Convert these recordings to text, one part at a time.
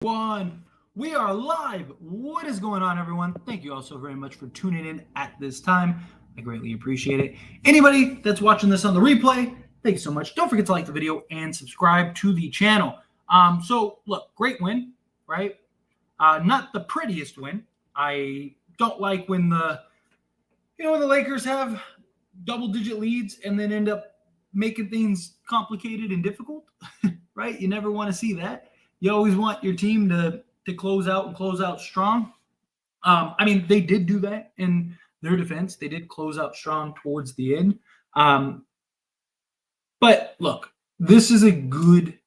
One. We are live. What is going on, everyone? Thank you all so very much for tuning in at this time. I greatly appreciate it. Anybody that's watching this on the replay, thank you so much. Don't forget to like the video and subscribe to the channel. So look, great win, right? Not the prettiest win. I don't like when when the Lakers have double-digit leads and then end up making things complicated and difficult, right? You never want to see that. You always want your team to close out and close out strong. They did do that in their defense. They did close out strong towards the end. But look, this is a good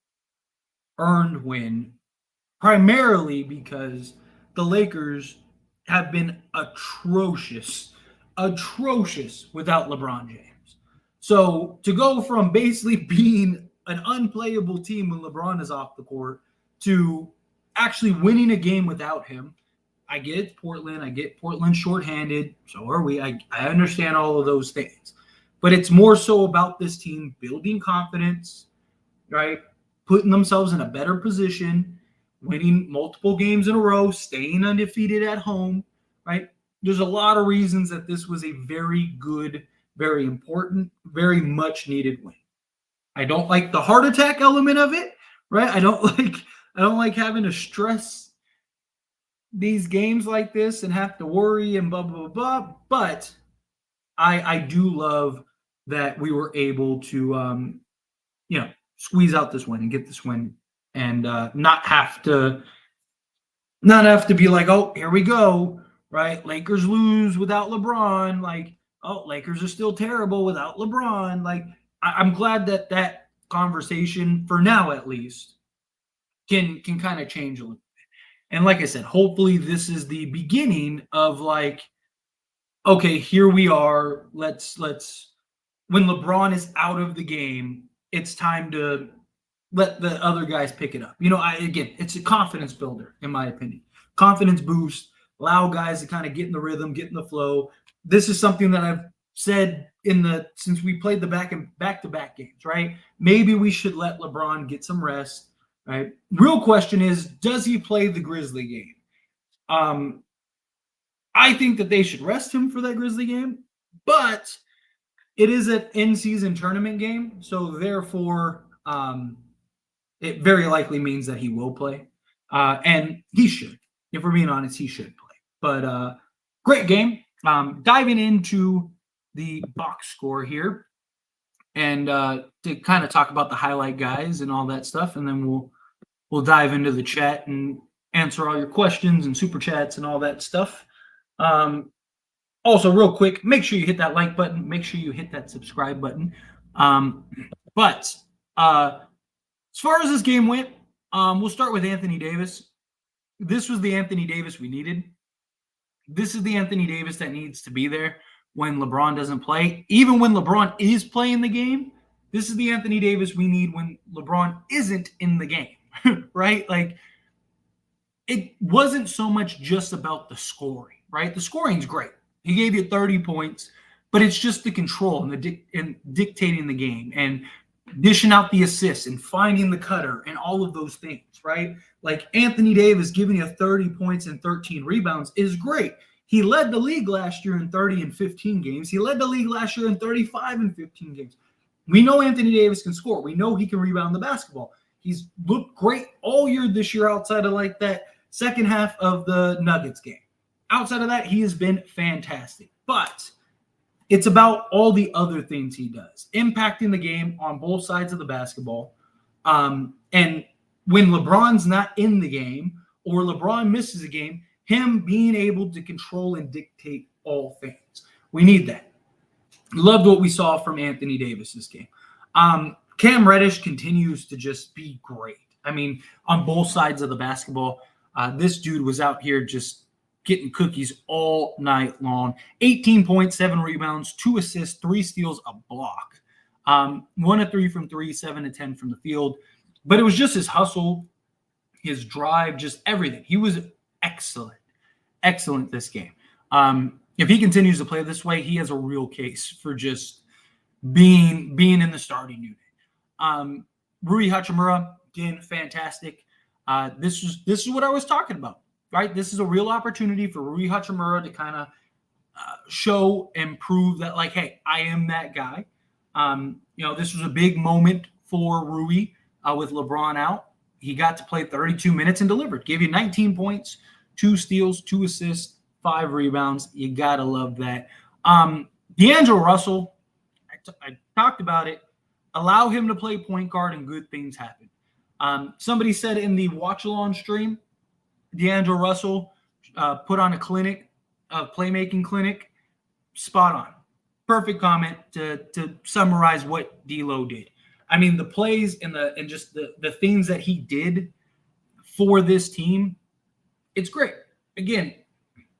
earned win, primarily because the Lakers have been atrocious without LeBron James. So to go from basically being an unplayable team when LeBron is off the court to actually winning a game without him, I get Portland. I get Portland shorthanded. So are we. I understand all of those things. But it's more so about this team building confidence, right? Putting themselves in a better position, winning multiple games in a row, staying undefeated at home, right? There's a lot of reasons that this was a very good, very important, very much needed win. I don't like the heart attack element of it, right? I don't like having to stress these games like this and have to worry and blah blah blah. But I do love that we were able to squeeze out this win and get this win and not have to be like, oh, here we go, right? Lakers lose without LeBron. Like, oh, Lakers are still terrible without LeBron. Like, I'm glad that conversation, for now at least, can kind of change a little bit. And like I said, hopefully this is the beginning of like, okay, here we are. Let's when LeBron is out of the game, it's time to let the other guys pick it up. It's a confidence builder, in my opinion. Confidence boost, allow guys to kind of get in the rhythm, get in the flow. This is something that I've said since we played the back-to-back games, right? Maybe we should let LeBron get some rest, right? Real question is, does he play the Grizzly game? I think that they should rest him for that Grizzly game, but it is an in-season tournament game, so therefore it very likely means that he will play. And he should. If we're being honest, he should play. But great game. Diving into the box score here and to kind of talk about the highlight guys and all that stuff, and then we'll dive into the chat and answer all your questions and super chats and all that stuff. Also, real quick, make sure you hit that like button. Make sure you hit that subscribe button. But as far as this game went, we'll start with Anthony Davis. This was the Anthony Davis we needed. This is the Anthony Davis that needs to be there when LeBron doesn't play. Even when LeBron is playing the game, this is the Anthony Davis we need when LeBron isn't in the game, right? Like, it wasn't so much just about the scoring, right? The scoring's great. He gave you 30 points, but it's just the control and dictating the game and dishing out the assists and finding the cutter and all of those things, right? Like, Anthony Davis giving you 30 points and 13 rebounds is great. He led the league last year in 30 and 15 games. He led the league last year in 35 and 15 games. We know Anthony Davis can score. We know he can rebound the basketball. He's looked great all year this year outside of like that second half of the Nuggets game. Outside of that, he has been fantastic. But it's about all the other things he does, impacting the game on both sides of the basketball. And when LeBron's not in the game or LeBron misses a game, him being able to control and dictate all things. We need that. Loved what we saw from Anthony Davis this game. Cam Reddish continues to just be great. I mean, on both sides of the basketball, this dude was out here just getting cookies all night long. 18 points, 7 rebounds, 2 assists, 3 steals, a block. 1 of 3 from 3, 7 of 10 from the field. But it was just his hustle, his drive, just everything. He was excellent this game. If he continues to play this way, he has a real case for just being in the starting unit. Rui Hachimura, again, fantastic. This is what I was talking about, right? This is a real opportunity for Rui Hachimura to kind of show and prove that, like, hey, I am that guy. This was a big moment for Rui with LeBron out. He got to play 32 minutes and delivered. Gave you 19 points, 2 steals, 2 assists, 5 rebounds. You gotta love that. D'Angelo Russell, I talked about it. Allow him to play point guard and good things happen. Somebody said in the watch along stream, D'Angelo Russell put on a clinic, a playmaking clinic. Spot on. Perfect comment to summarize what D'Lo did. I mean, the plays and just the things that he did for this team, it's great. Again,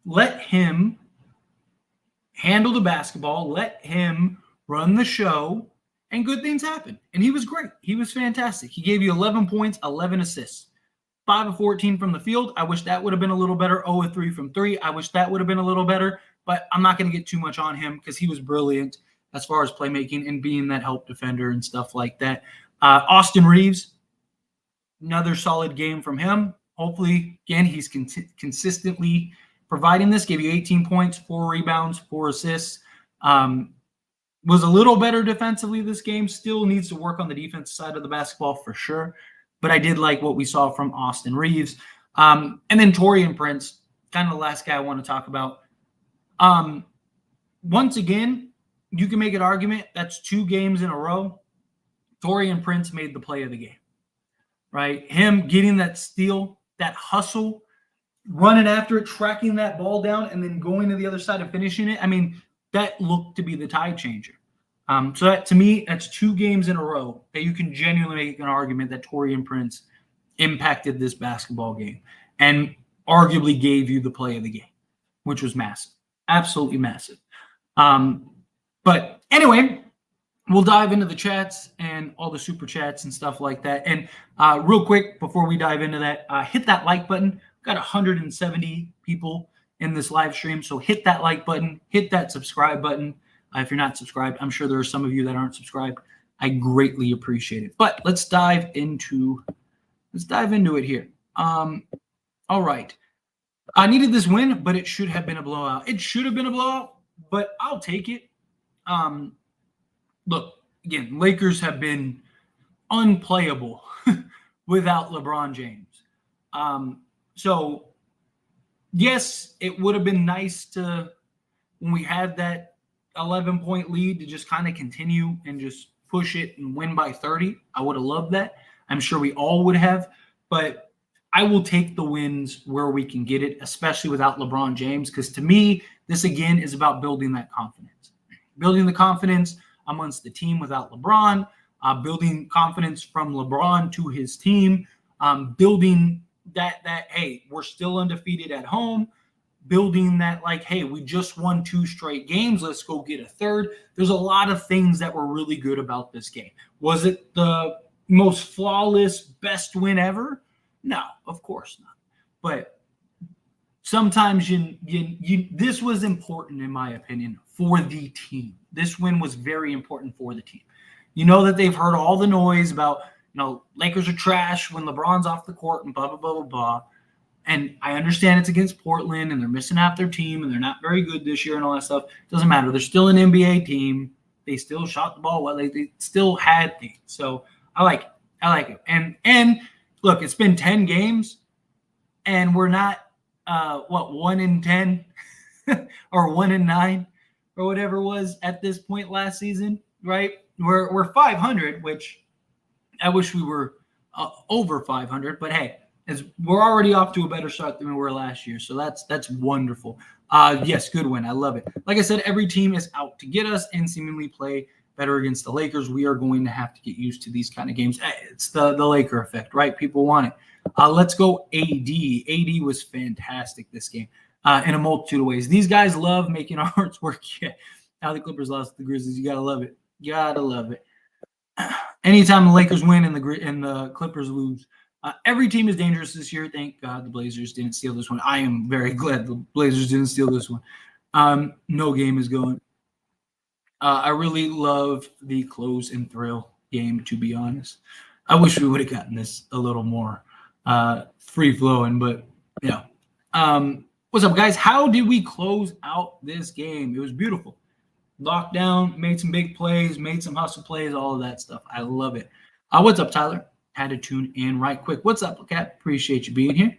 let him handle the basketball, let him run the show, and good things happen. And he was great. He was fantastic. He gave you 11 points, 11 assists. 5 of 14 from the field. I wish that would have been a little better. 0 of 3 from 3. I wish that would have been a little better, but I'm not going to get too much on him because he was brilliant as far as playmaking and being that help defender and stuff like that. Austin Reeves, another solid game from him. Hopefully, again, he's consistently providing this. Gave you 18 points, 4 rebounds, 4 assists. Was a little better defensively this game. Still needs to work on the defense side of the basketball for sure. But I did like what we saw from Austin Reeves. And then Taurean Prince, kind of the last guy I want to talk about. Once again, you can make an argument that's 2 games in a row. Taurean Prince made the play of the game, right? Him getting that steal, that hustle, running after it, tracking that ball down, and then going to the other side and finishing it. I mean, that looked to be the tide changer. So that, to me, that's 2 games in a row that you can genuinely make an argument that Taurean Prince impacted this basketball game and arguably gave you the play of the game, which was massive, absolutely massive. But anyway, we'll dive into the chats and all the super chats and stuff like that. And real quick, before we dive into that, hit that like button. We've got 170 people in this live stream, so hit that like button, hit that subscribe button. If you're not subscribed, I'm sure there are some of you that aren't subscribed. I greatly appreciate it. But let's dive into it here. All right. I needed this win, but it should have been a blowout. It should have been a blowout, but I'll take it. Look, again, Lakers have been unplayable without LeBron James. So, yes, it would have been nice to, when we had that 11-point lead, to just kind of continue and just push it and win by 30. I would have loved that. I'm sure we all would have, but I will take the wins where we can get it, especially without LeBron James, because to me, this again is about building that confidence. Building the confidence amongst the team without LeBron, building confidence from LeBron to his team, building that, hey, we're still undefeated at home, building that, like, hey, we just won 2 straight games. Let's go get a third. There's a lot of things that were really good about this game. Was it the most flawless, best win ever? No, of course not. But sometimes this was important, in my opinion, for the team. This win was very important for the team. You know that they've heard all the noise about, Lakers are trash when LeBron's off the court and blah, blah, blah, blah, blah. And I understand it's against Portland and they're missing half their team and they're not very good this year and all that stuff. Doesn't matter. They're still an NBA team. They still shot the ball well. They still had things. So I like it. And look, it's been 10 games and we're not 1-10 or 1-9 or whatever it was at this point last season, right? We're 500, which I wish we were over 500, but hey, we're already off to a better start than we were last year. So that's wonderful. Yes, good win. I love it. Like I said, every team is out to get us and seemingly play better against the Lakers. We are going to have to get used to these kind of games. It's the Laker effect, right? People want it. Let's go AD. AD was fantastic this game in a multitude of ways. These guys love making our hearts work. Yeah. How the Clippers lost to the Grizzlies. You got to love it. Got to love it. Anytime the Lakers win and the Clippers lose, every team is dangerous this year. Thank God the Blazers didn't steal this one. I am very glad the Blazers didn't steal this one. No game is going. I really love the close and thrill game, to be honest. I wish we would have gotten this a little more free flowing. But yeah. What's up, guys? How did we close out this game? It was beautiful. Locked down, made some big plays, made some hustle plays, all of that stuff. I love it. What's up, Tyler? Had to tune in right quick. What's up, Cat? Appreciate you being here.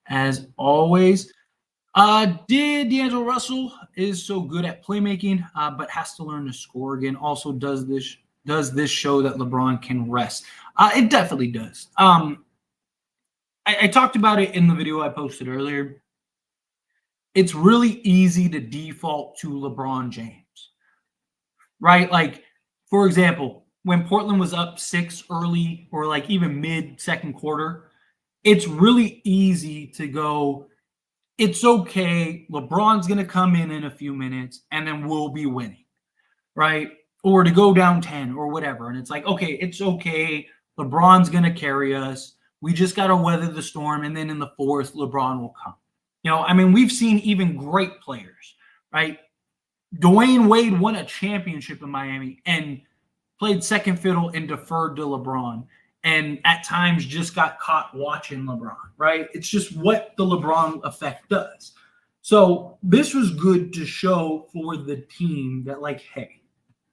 As always, did D'Angelo Russell is so good at playmaking, but has to learn to score again. Also, does this show that LeBron can rest? It definitely does. I talked about it in the video I posted earlier. It's really easy to default to LeBron James, right? Like, for example, when Portland was up 6 early or like even mid second quarter, it's really easy to go, it's okay. LeBron's going to come in a few minutes and then we'll be winning, right? Or to go down 10 or whatever. And it's like, okay, it's okay. LeBron's going to carry us. We just got to weather the storm. And then in the fourth, LeBron will come. I mean, we've seen even great players, right? Dwayne Wade won a championship in Miami and played second fiddle and deferred to LeBron. And at times just got caught watching LeBron, right? It's just what the LeBron effect does. So this was good to show for the team that, like, hey,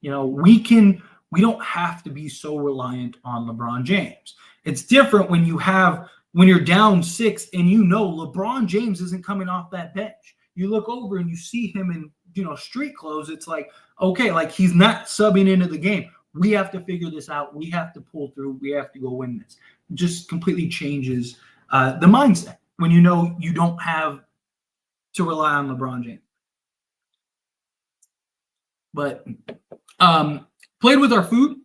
we don't have to be so reliant on LeBron James. It's different when you're down 6 and LeBron James isn't coming off that bench. You look over and you see him in street clothes. It's like, okay, like he's not subbing into the game. We have to figure this out. We have to pull through. We have to go win this. It just completely changes the mindset when you don't have to rely on LeBron James. But played with our food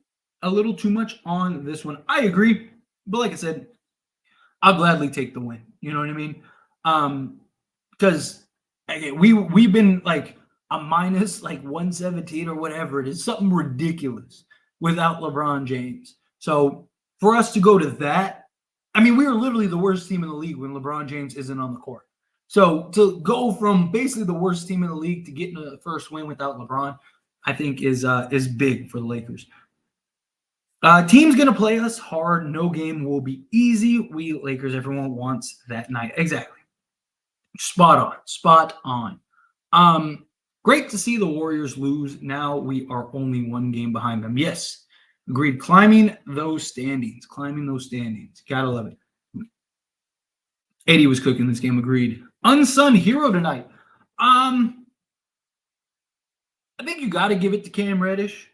a little too much on this one. I agree. But like I said, I'll gladly take the win. You know what I mean? Because we've been like a minus like 117 or whatever it is, something ridiculous without LeBron James. So for us to go to that, I mean, we were literally the worst team in the league when LeBron James isn't on the court. So to go from basically the worst team in the league to getting a first win without LeBron, I think is big for the Lakers. Team's going to play us hard. No game will be easy. We Lakers, everyone wants that night. Exactly. Spot on. Great to see the Warriors lose. Now we are only one game behind them. Yes, agreed. Climbing those standings. Gotta love it. 80 was cooking this game. Agreed. Unsung hero tonight. I think you got to give it to Cam Reddish,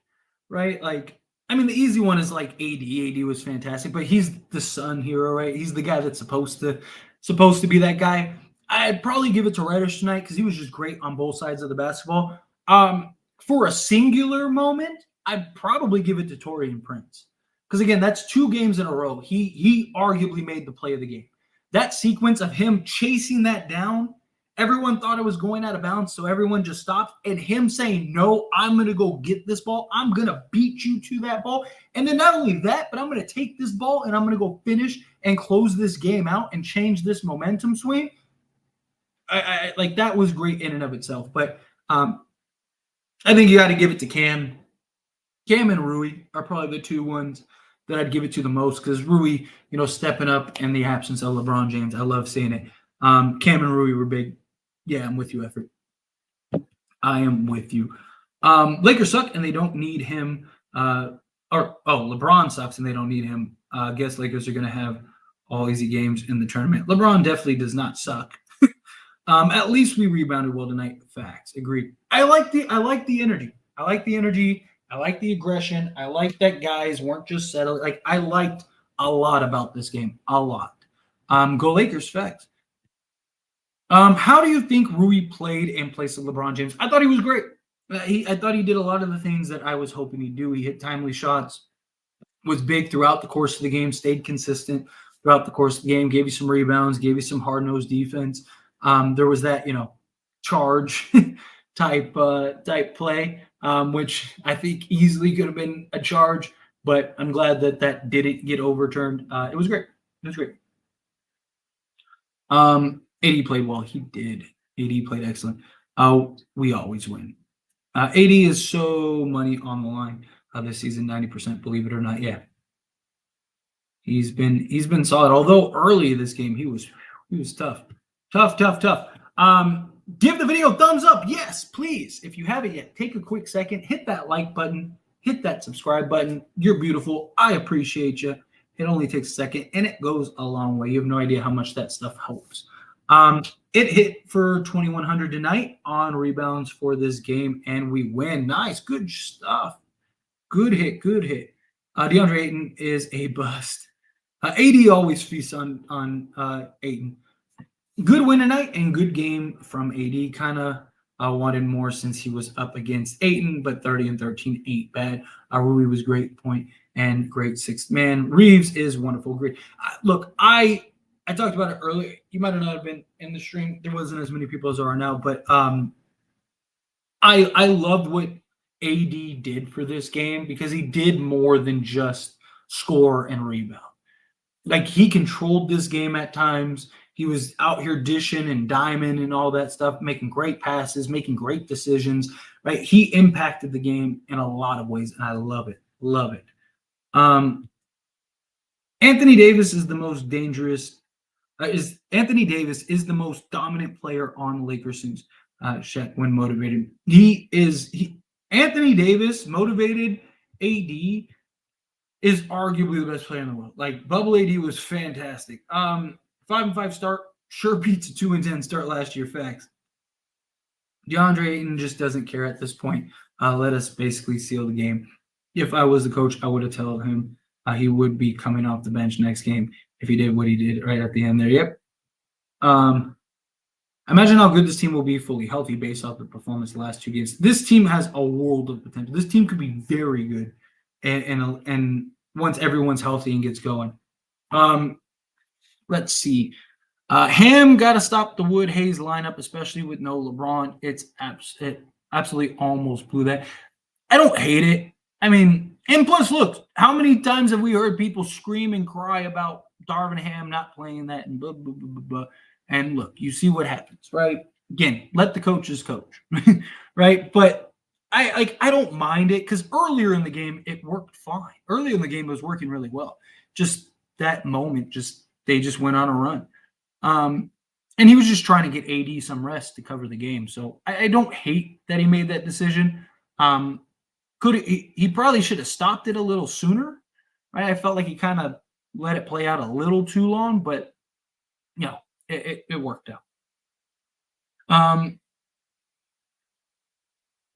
right? Like, I mean, the easy one is like AD. AD was fantastic, but he's the Sun hero, right? He's the guy that's supposed to be that guy. I'd probably give it to Reddish tonight because he was just great on both sides of the basketball. For a singular moment, I'd probably give it to Taurean Prince because again, that's 2 games in a row. He arguably made the play of the game. That sequence of him chasing that down. Everyone thought it was going out of bounds, so everyone just stopped. And him saying, no, I'm going to go get this ball. I'm going to beat you to that ball. And then not only that, but I'm going to take this ball and I'm going to go finish and close this game out and change this momentum swing. I like that was great in and of itself. But I think you got to give it to Cam. Cam and Rui are probably the 2 ones that I'd give it to the most because Rui, stepping up in the absence of LeBron James. I love seeing it. Cam and Rui were big. Yeah, I'm with you, Effort. I am with you. Lakers suck and they don't need him. LeBron sucks and they don't need him. I guess Lakers are going to have all easy games in the tournament. LeBron definitely does not suck. At least we rebounded well tonight. Facts. Agreed. I like the energy. I like the aggression. I like that guys weren't just settled. Like I liked a lot about this game. A lot. Go Lakers. Facts. How do you think Rui played in place of LeBron James? I thought he was great. I thought he did a lot of the things that I was hoping he'd do. He hit timely shots, was big throughout the course of the game, stayed consistent throughout the course of the game, gave you some rebounds, gave you some hard-nosed defense. There was that, charge type play, which I think easily could have been a charge, but I'm glad that didn't get overturned. It was great. AD played well. He did. AD played excellent. We always win. AD is so money on the line this season, 90%, believe it or not. Yeah. He's been solid. Although early in this game he was tough. Tough. Give the video a thumbs up. Yes, please. If you haven't yet, take a quick second, hit that like button, hit that subscribe button. You're beautiful. I appreciate you. It only takes a second and it goes a long way. You have no idea how much that stuff helps. It hit for 2,100 tonight on rebounds for this game, and we win. Nice, good stuff. Good hit. DeAndre Ayton is a bust. AD always feasts on Ayton. Good win tonight and good game from AD. Kind of wanted more since he was up against Ayton, but 30 and 13 ain't bad. Rui was great point and great sixth man. Reeves is wonderful. Great. Look, I talked about it earlier. You might have not been in the stream. There wasn't as many people as there are now, but I loved what AD did for this game because he did more than just score and rebound. Like he controlled this game at times. He was out here dishing and diming and all that stuff, making great passes, making great decisions. Right, he impacted the game in a lot of ways, and I love it. Love it. Anthony Davis is the most dangerous. Anthony Davis is the most dominant player on the Lakers since Shaq when motivated. Anthony Davis motivated AD is arguably the best player in the world. Like Bubble AD was fantastic. 5-5 start sure beats a 2-10 start last year. Facts. DeAndre Ayton just doesn't care at this point. Let us basically seal the game. If I was the coach, I would have told him he would be coming off the bench next game if he did what he did right at the end there. Yep. Imagine how good this team will be fully healthy based off the performance the last 2 games. This team has a world of potential. This team could be very good, and once everyone's healthy and gets going. Let's see. Ham got to stop the Wood Hayes lineup, especially with no LeBron. It absolutely almost blew that. I don't hate it. I mean, and plus, look, how many times have we heard people scream and cry about Darvin Ham not playing that and blah, blah, blah, blah, blah. And look, you see what happens, right? Again, let the coaches coach, right? But I don't mind it because earlier in the game, it worked fine. Earlier in the game, it was working really well. Just that moment, they just went on a run. And he was just trying to get AD some rest to cover the game. So I don't hate that he made that decision. He probably should have stopped it a little sooner, right? I felt like he kind of let it play out a little too long, but it worked out.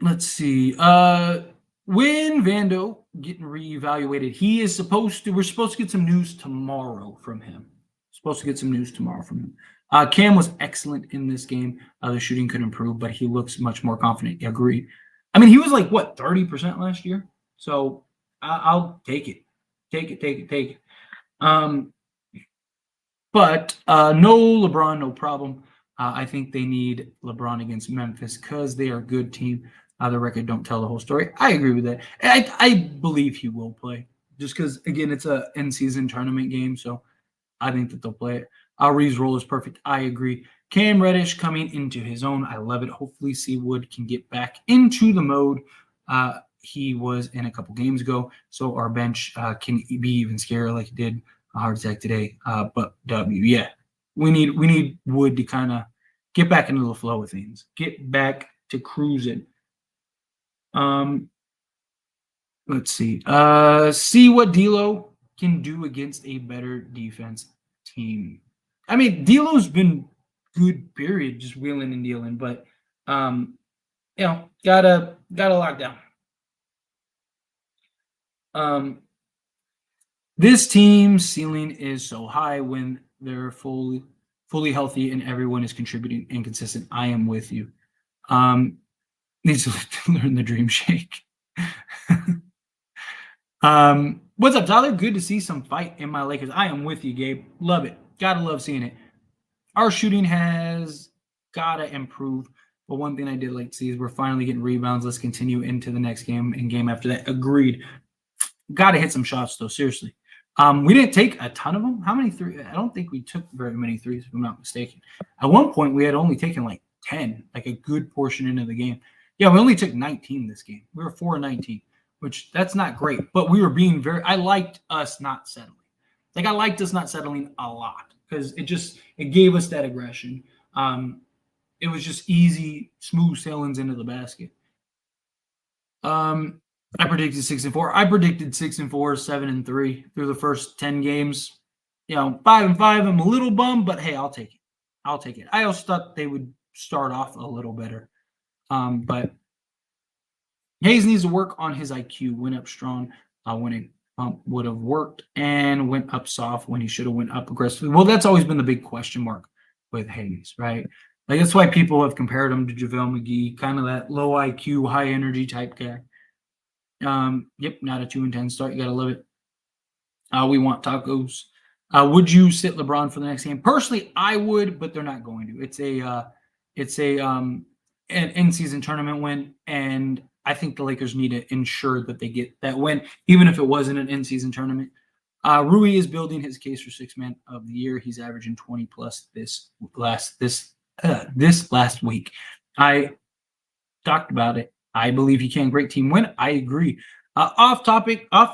Let's see. When Vando getting reevaluated, we're supposed to get some news tomorrow from him. Cam was excellent in this game. The shooting could improve, but he looks much more confident. Agreed. I mean, he was like, 30% last year? So I'll take it. Take it. But no LeBron, no problem. I think they need LeBron against Memphis because they are a good team. The record don't tell the whole story. I agree with that. I believe he will play just because, again, it's a in-season tournament game, so I think that they'll play it. Reeves' role is perfect. I agree. Cam Reddish coming into his own. I love it. Hopefully, Seawood can get back into the mode he was in a couple games ago, so our bench can be even scarier like he did a heart attack today. But W, yeah, we need Wood to kind of get back into the flow of things, get back to cruising. Let's see. See what D'Lo can do against a better defense team. I mean, D'Lo's been good, period, just wheeling and dealing, but gotta lock down. This team's ceiling is so high when they're fully healthy and everyone is contributing and consistent. I am with you. Needs to learn the dream shake. What's up, Tyler? Good to see some fight in my Lakers. I am with you, Gabe. Love it. Gotta love seeing it. Our shooting has gotta improve. But one thing I did like to see is we're finally getting rebounds. Let's continue into the next game and game after that. Agreed. Gotta hit some shots, though. Seriously. We didn't take a ton of them. How many threes? I don't think we took very many threes, if I'm not mistaken. At one point, we had only taken like 10, like a good portion into the game. Yeah, we only took 19 this game. We were 4-19, which that's not great. But we were being I liked us not settling. Like I liked us not settling a lot because it gave us that aggression. It was just easy, smooth sailings into the basket. Um, I predicted 6-4. I predicted 6-4, 7-3 through the first 10 games. 5-5. I'm a little bummed, but hey, I'll take it. I'll take it. I also thought they would start off a little better. But Hayes needs to work on his IQ. Went up strong when it would have worked, and went up soft when he should have went up aggressively. Well, that's always been the big question mark with Hayes, right? Like that's why people have compared him to JaVale McGee, kind of that low IQ, high energy type guy. Yep, not a 2-10 start. You gotta love it. We want tacos. Would you sit LeBron for the next game? Personally, I would, but they're not going to. It's an in-season tournament win, and I think the Lakers need to ensure that they get that win, even if it wasn't an in-season tournament. Rui is building his case for sixth man of the year. He's averaging 20 plus this last week. I talked about it. I believe he can. Great team win. I agree. Off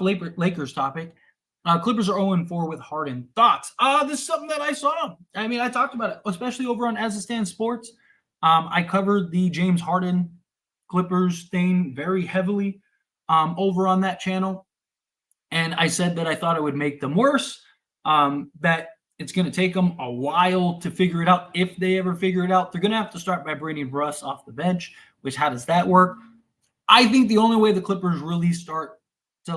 Lakers topic. Clippers are 0-4 with Harden. Thoughts? This is something that I saw. I mean, I talked about it, especially over on As It Stands Sports. I covered the James Harden Clippers thing very heavily over on that channel. And I said that I thought it would make them worse, that it's going to take them a while to figure it out. If they ever figure it out, they're going to have to start by bringing Russ off the bench, which how does that work? I think the only way the Clippers really start to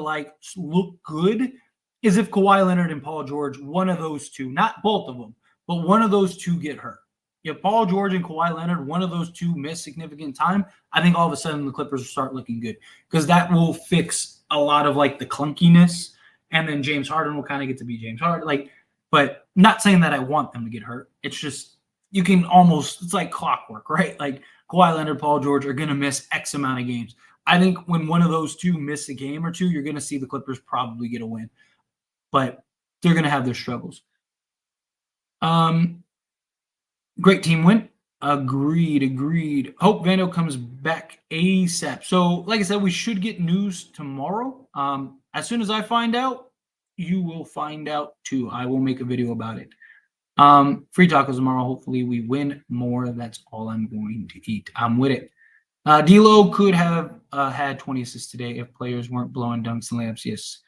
look good is if Kawhi Leonard and Paul George, one of those two, not both of them, but one of those two get hurt. If Paul George and Kawhi Leonard, one of those two miss significant time, I think all of a sudden the Clippers will start looking good because that will fix a lot of the clunkiness, and then James Harden will kind of get to be James Harden. But not saying that I want them to get hurt. It's just you can almost, it's like clockwork, right? Like Kawhi Leonard, Paul George are going to miss X amount of games. I think when one of those two miss a game or two, you're going to see the Clippers probably get a win, but they're going to have their struggles. Great team win. Agreed. Hope Vando comes back ASAP. So, like I said, we should get news tomorrow. As soon as I find out, you will find out too. I will make a video about it. Free tacos tomorrow. Hopefully, we win more. That's all I'm going to eat. I'm with it. D'Lo could have had 20 assists today if players weren't blowing dunks and layups. Yes.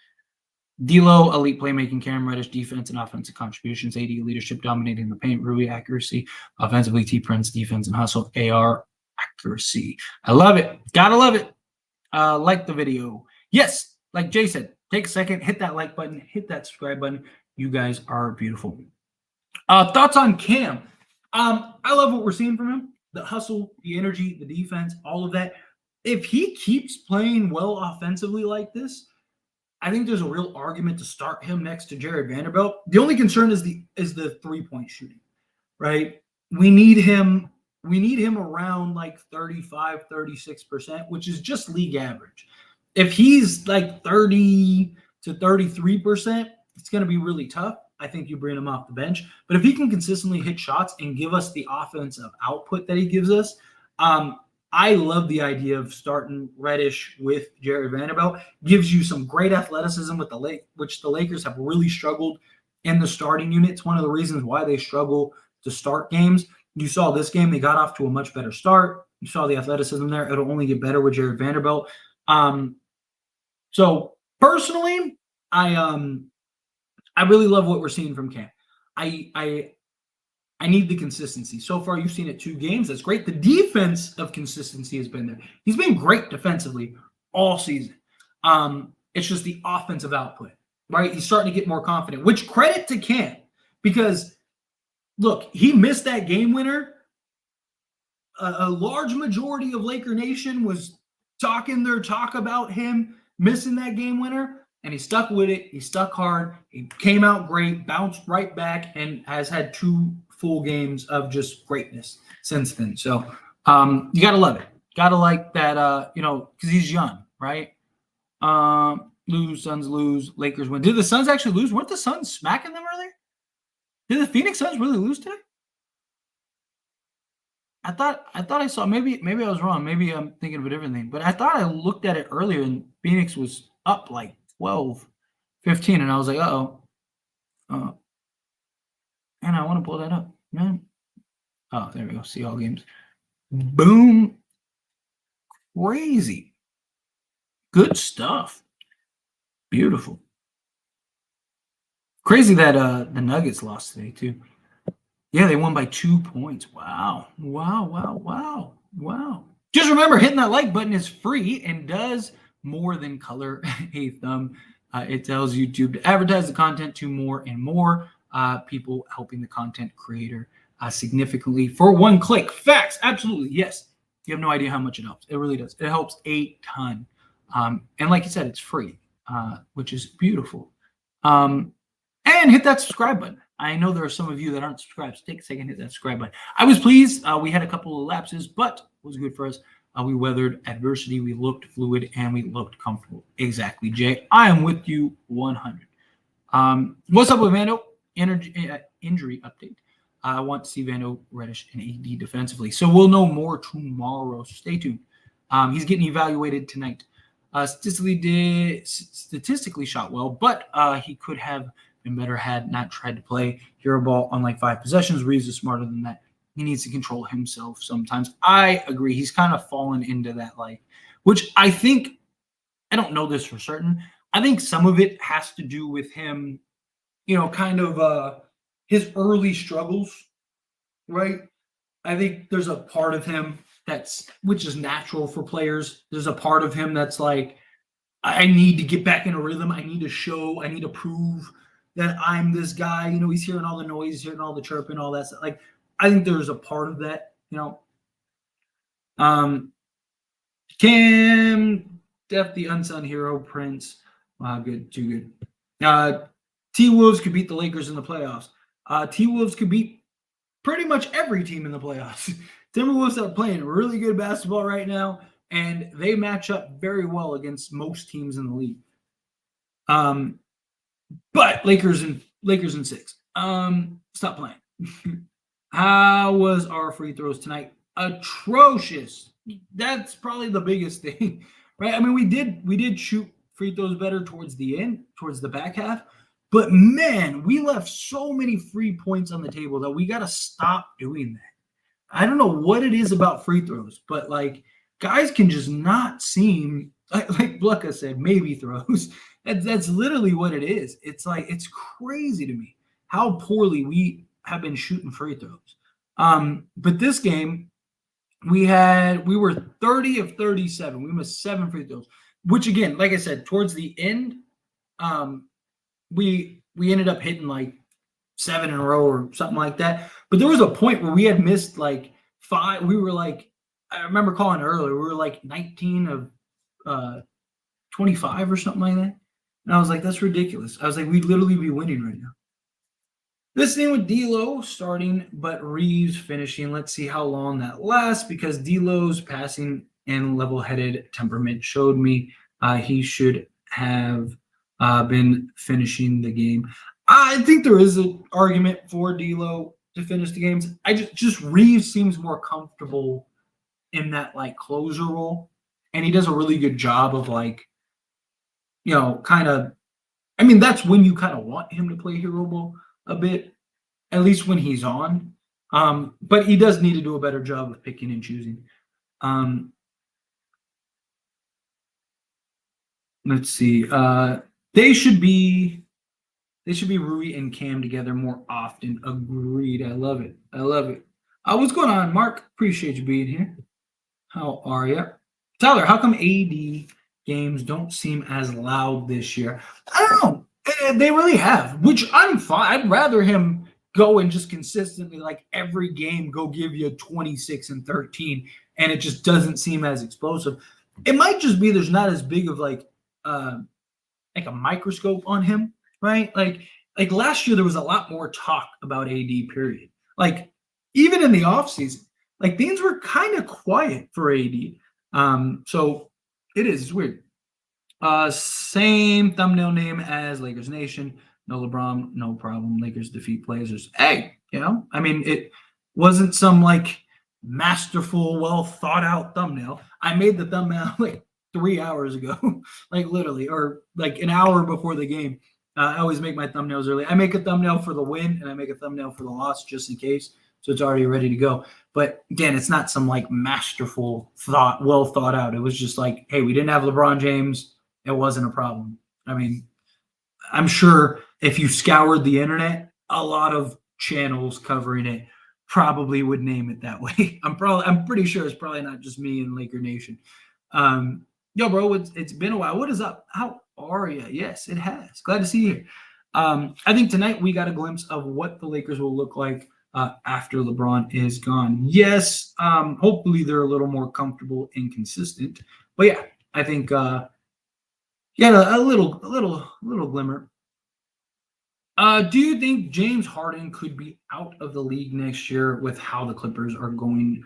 D'Lo, elite playmaking, Cam Reddish, defense and offensive contributions, AD leadership, dominating the paint, Rui accuracy, offensively, T Prince, defense and hustle, AR accuracy. I love it. Gotta love it. Like the video. Yes, like Jay said, take a second, hit that like button, hit that subscribe button. You guys are beautiful. Thoughts on Cam? I love what we're seeing from him. The hustle, the energy, the defense, all of that. If he keeps playing well offensively like this, I think there's a real argument to start him next to Jared Vanderbilt. The only concern is the 3-point shooting, right? We need him around 35, 36%, which is just league average. If he's 30 to 33%, it's going to be really tough. I think you bring him off the bench. But if he can consistently hit shots and give us the offensive output that he gives us, I love the idea of starting Reddish with Jared Vanderbilt. Gives you some great athleticism with which the Lakers have really struggled in the starting unit. It's one of the reasons why they struggle to start games. You saw this game; they got off to a much better start. You saw the athleticism there. It'll only get better with Jared Vanderbilt. So personally, I really love what we're seeing from Cam. I need the consistency. So far, you've seen it 2 games. That's great. The defense of consistency has been there. He's been great defensively all season. It's just the offensive output, right? He's starting to get more confident, which credit to Cam because, look, he missed that game winner. A large majority of Laker Nation was talking their talk about him missing that game winner. And he stuck with it. He stuck hard. He came out great, bounced right back, and has had 2 full games of just greatness since then. So you got to love it. Got to like that, because he's young, right? Suns lose, Lakers win. Did the Suns actually lose? Weren't the Suns smacking them earlier? Did the Phoenix Suns really lose today? I thought I saw, maybe I was wrong. Maybe I'm thinking of a different thing. But I thought I looked at it earlier and Phoenix was up 12, 15, and I was like, uh-oh. Uh, and I want to pull that up, man. Oh, there we go. See all games. Boom. Crazy. Good stuff. Beautiful. Crazy that the Nuggets lost today too. Yeah, they won by 2 points. Wow. Wow, wow, wow. Wow. Just remember, hitting that like button is free and does more than color a thumb. It tells YouTube to advertise the content to more and more people, helping the content creator significantly for one click. Facts. Absolutely. Yes. You have no idea how much it helps. It really does. It helps a ton. And like you said, it's free, which is beautiful. And hit that subscribe button. I know there are some of you that aren't subscribed, so take a second, hit that subscribe button. I was pleased. We had a couple of lapses, but it was good for us. We weathered adversity. We looked fluid, and we looked comfortable. Exactly, Jay. I am with you 100. What's up with Vando? Injury update. I want to see Vando, Reddish, and AD defensively. So we'll know more tomorrow. So stay tuned. He's getting evaluated tonight. Statistically shot well, but he could have been better had not tried to play hero ball on like 5 possessions. Reeves is smarter than that. He needs to control himself sometimes. I agree. He's kind of fallen into that, which I think, I don't know this for certain. I think some of it has to do with him, kind of his early struggles, right? I think there's a part of him which is natural for players. There's a part of him that's like, I need to get back in a rhythm. I need to prove that I'm this guy. He's hearing all the noise, hearing all the chirping, all that stuff. I think there's a part of that, Cam, Def, the unsung hero, Prince. Wow, good, too good. T-Wolves could beat the Lakers in the playoffs. T-Wolves could beat pretty much every team in the playoffs. Timberwolves are playing really good basketball right now, and they match up very well against most teams in the league. But Lakers in 6. Stop playing. How was our free throws tonight? Atrocious. That's probably the biggest thing, right? I mean, we did shoot free throws better towards the end, towards the back half, but man, we left so many free points on the table that we got to stop doing that. I don't know what it is about free throws, but guys can just not seem like Blucka said, maybe throws. That's literally what it is. It's it's crazy to me how poorly we have been shooting free throws. But this game, we were 30 of 37. We missed 7 free throws, which again, like I said, towards the end, we ended up hitting 7 in a row or something like that. But there was a point where we had missed 5. We were I remember calling it earlier. We were 19 of 25 or something like that. And I was like, that's ridiculous. I was like, we'd literally be winning right now. This thing with D'Lo starting, but Reeves finishing. Let's see how long that lasts, because D'Lo's passing and level-headed temperament showed me he should have been finishing the game. I think there is an argument for D'Lo to finish the games. I just Reeves seems more comfortable in that closer role, and he does a really good job of kind of. I mean, that's when you kind of want him to play hero ball a bit, at least when he's on. But he does need to do a better job of picking and choosing. Let's see. They should be Rui and Cam together more often. Agreed. I love it. What's going on, Mark? Appreciate you being here. How are you? Tyler, how come AD games don't seem as loud this year? I don't know. They really have, which I'm fine. I'd rather him go and just consistently, every game, go give you 26 and 13, and it just doesn't seem as explosive. It might just be there's not as big of a microscope on him, right? Like last year there was a lot more talk about AD, period. Even in the offseason, things were kind of quiet for AD. So it's weird. Same thumbnail name as Lakers Nation. No LeBron, no problem. Lakers defeat Blazers. Hey, I mean, it wasn't some masterful, well thought out thumbnail. I made the thumbnail 3 hours ago, literally, or an hour before the game. I always make my thumbnails early. I make a thumbnail for the win and I make a thumbnail for the loss just in case. So it's already ready to go. But again, it's not some like masterful thought, well thought out. It was just like, hey, we didn't have LeBron James. It wasn't a problem. I mean, I'm sure if you scoured the internet, a lot of channels covering it probably would name it that way. I'm pretty sure it's probably not just me and Laker Nation. Yo, bro, it's been a while. What is up? How are you? Yes, it has. Glad to see you here. I think tonight we got a glimpse of what the Lakers will look like after LeBron is gone. Yes, hopefully they're a little more comfortable and consistent. But yeah, I think a little glimmer. Do you think James Harden could be out of the league next year with how the Clippers are going,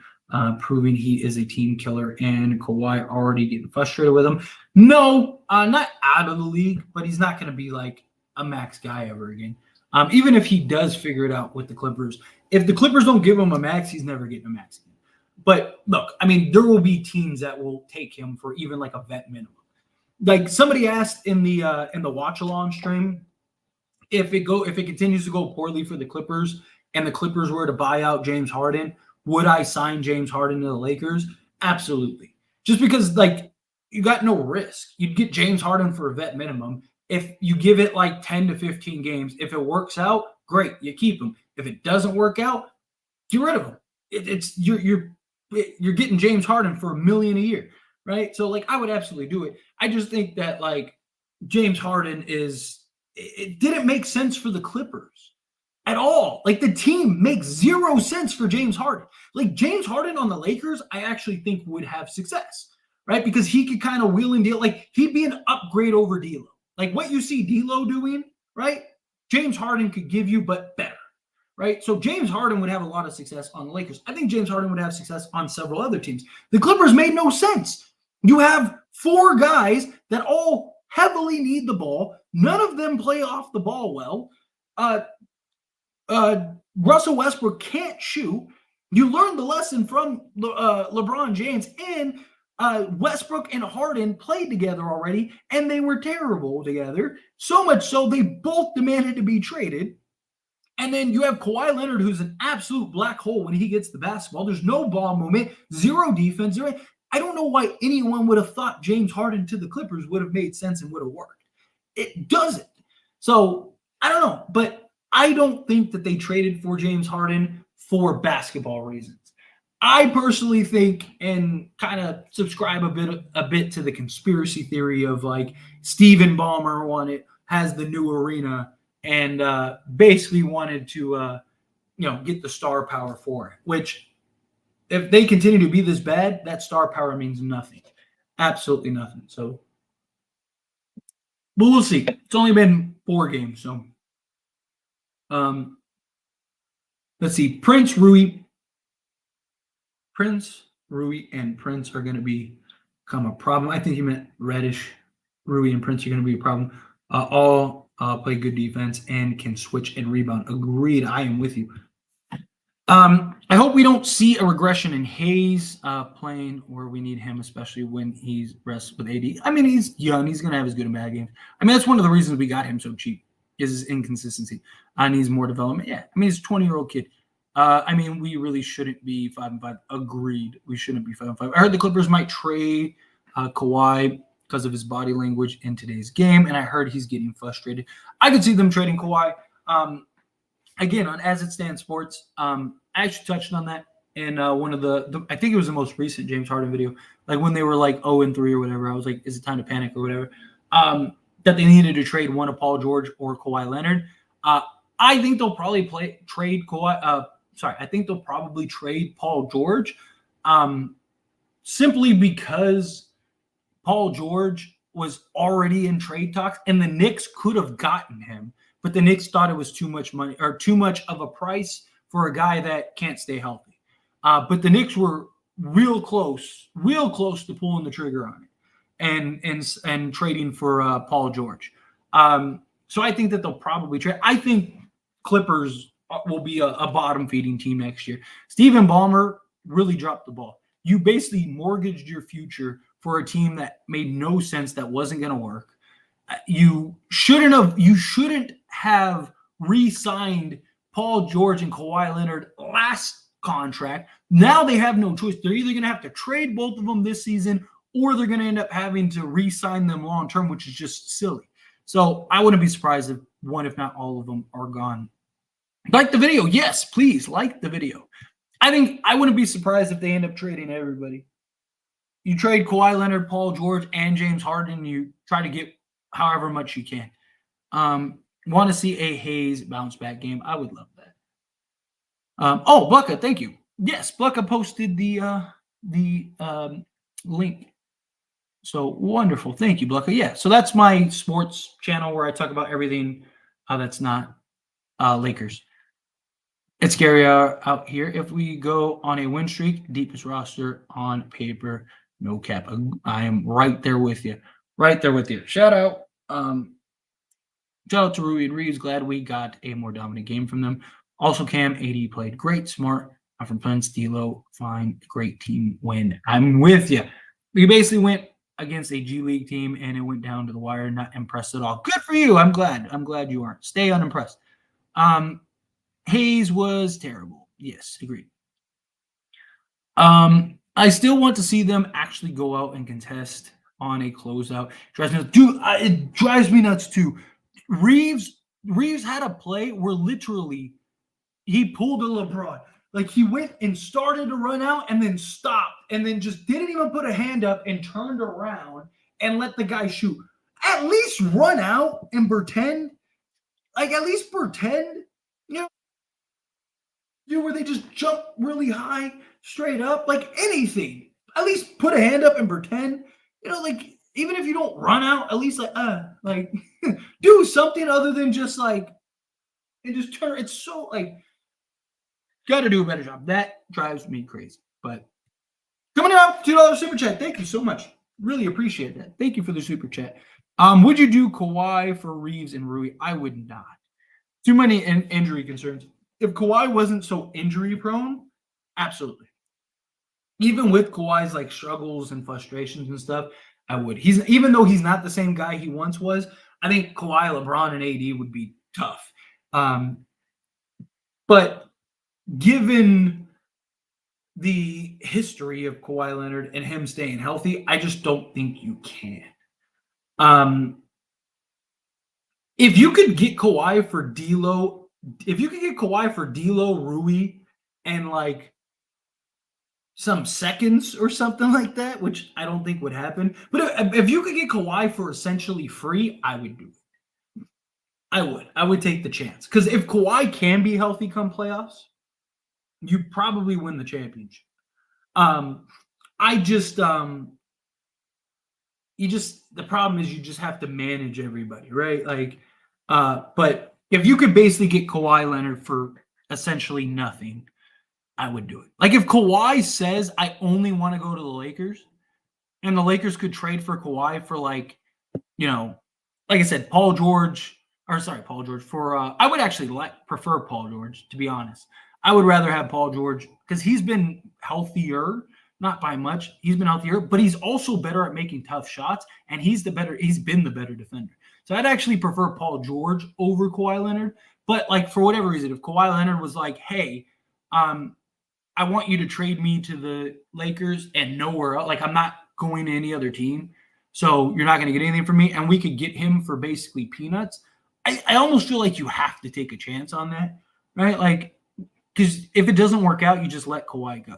proving he is a team killer and Kawhi already getting frustrated with him? No, not out of the league, but he's not going to be like a max guy ever again. Even if he does figure it out with the Clippers, if the Clippers don't give him a max, he's never getting a max again. But look, I mean, there will be teams that will take him for even like a vet minimum. Like somebody asked in the watch along stream, if it continues to go poorly for the Clippers and the Clippers were to buy out James Harden, would I sign James Harden to the Lakers? Absolutely. Just because like you got no risk. You'd get James Harden for a vet minimum. If you give it like 10 to 15 games, if it works out, great, you keep him. If it doesn't work out, get rid of him. It's you're getting James Harden for $1 million a year, right? So like I would absolutely do it. I just think that like James Harden it didn't make sense for the Clippers at all. Like the team makes zero sense for James Harden. Like James Harden on the Lakers, I actually think would have success, right? Because he could kind of wheel and deal. Like he'd be an upgrade over D'Lo. Like what you see D'Lo doing, right? James Harden could give you, but better, right? So James Harden would have a lot of success on the Lakers. I think James Harden would have success on several other teams. The Clippers made no sense. You have 4 guys that all heavily need the ball. None of them play off the ball well. Russell Westbrook can't shoot. You learned the lesson from LeBron James, and Westbrook and Harden played together already, and they were terrible together. So much so they both demanded to be traded. And then you have Kawhi Leonard, who's an absolute black hole when he gets the basketball. There's no ball movement, zero defense. I don't know why anyone would have thought James Harden to the Clippers would have made sense and would have worked. It doesn't. So I don't know, but I don't think that they traded for James Harden for basketball reasons. I personally think and kind of subscribe a bit to the conspiracy theory of like Stephen Ballmer has the new arena and basically wanted to get the star power for it, which if they continue to be this bad, that star power means nothing. Absolutely nothing. So, but we'll see. It's only been 4 games. So, let's see. Prince, Rui, and Prince are going to become a problem. I think he meant Reddish. Rui and Prince are going to be a problem. All play good defense and can switch and rebound. Agreed. I am with you. I hope we don't see a regression in Hayes playing where we need him, especially when he's rests with AD. I mean, he's young. He's going to have his good and bad games. I mean, that's one of the reasons we got him so cheap is his inconsistency. Needs more development. Yeah, I mean, he's a 20-year-old kid. I mean, we really shouldn't be 5-5. Agreed. We shouldn't be 5-5. I heard the Clippers might trade Kawhi because of his body language in today's game, and I heard he's getting frustrated. I could see them trading Kawhi. Again, on As It Stands Sports, I actually touched on that in one of the I think it was the most recent James Harden video, like when they were like 0-3 or whatever. I was like, is it time to panic or whatever? That they needed to trade one of Paul George or Kawhi Leonard. I think they'll probably trade Kawhi. I think they'll probably trade Paul George, simply because Paul George was already in trade talks, and the Knicks could have gotten him. But the Knicks thought it was too much money or too much of a price for a guy that can't stay healthy. But the Knicks were real close to pulling the trigger on it and trading for Paul George. So I think that they'll probably trade. I think Clippers will be a bottom feeding team next year. Stephen Ballmer really dropped the ball. You basically mortgaged your future for a team that made no sense, that wasn't going to work. You shouldn't have re-signed Paul George and Kawhi Leonard last contract. Now they have no choice. They're either going to have to trade both of them this season, or they're going to end up having to re-sign them long term, which is just silly. So I wouldn't be surprised if one, if not all of them, are gone. Like the video, yes, please like the video. I think I wouldn't be surprised if they end up trading everybody. You trade Kawhi Leonard, Paul George, and James Harden. You try to get however much you can. Want to see a Hayes bounce back game? I would love that. Oh, Blucka, thank you. Yes, Blucka posted the link. So wonderful, thank you, Blucka. Yeah, so that's my sports channel where I talk about everything that's not Lakers. It's scary out here. If we go on a win streak, deepest roster on paper, no cap. I am right there with you. Right there with you. Shout out to Rui and Reeves. Glad we got a more dominant game from them. Also, Cam, AD played great, smart. I'm from Prince, D'Lo, fine, great team win. I'm with you. We basically went against a G League team, and it went down to the wire. Not impressed at all. Good for you. I'm glad. I'm glad you aren't. Stay unimpressed. Hayes was terrible. Yes, agreed. I still want to see them actually go out and contest on a closeout. It drives me nuts too. Reeves had a play where literally he pulled a LeBron. Like he went and started to run out and then stopped and then just didn't even put a hand up and turned around and let the guy shoot. At least run out and pretend. Like at least pretend. You know, where they just jump really high, straight up, like anything. At least put a hand up and pretend. You know, like even if you don't run out, at least like do something other than just like and just turn. It's so like got to do a better job. That drives me crazy. But coming up, $2 super chat. Thank you so much. Really appreciate that. Thank you for the super chat. Would you do Kawhi for Reeves and Rui? I would not. Too many injury concerns. If Kawhi wasn't so injury prone, absolutely. Even with Kawhi's like struggles and frustrations and stuff, I would. Even though he's not the same guy he once was, I think Kawhi, LeBron, and AD would be tough. But given the history of Kawhi Leonard and him staying healthy, I just don't think you can. If you could get Kawhi for D'Lo, Rui, and like some seconds or something like that, which I don't think would happen. But if you could get Kawhi for essentially free, I would do it. I would take the chance. Because if Kawhi can be healthy come playoffs, you probably win the championship. The problem is you just have to manage everybody, right? Like, but if you could basically get Kawhi Leonard for essentially nothing, I would do it. Like if Kawhi says I only want to go to the Lakers, and the Lakers could trade for Kawhi for like, like I said, Paul George. For I would actually prefer Paul George, to be honest. I would rather have Paul George because he's been healthier, not by much. He's been healthier, but he's also better at making tough shots, and he's been the better defender. So I'd actually prefer Paul George over Kawhi Leonard. But like for whatever reason, if Kawhi Leonard was like, hey, I want you to trade me to the Lakers and nowhere else, like I'm not going to any other team, so you're not going to get anything from me, and we could get him for basically peanuts. I almost feel like you have to take a chance on that, right? Like, because if it doesn't work out, you just let Kawhi go,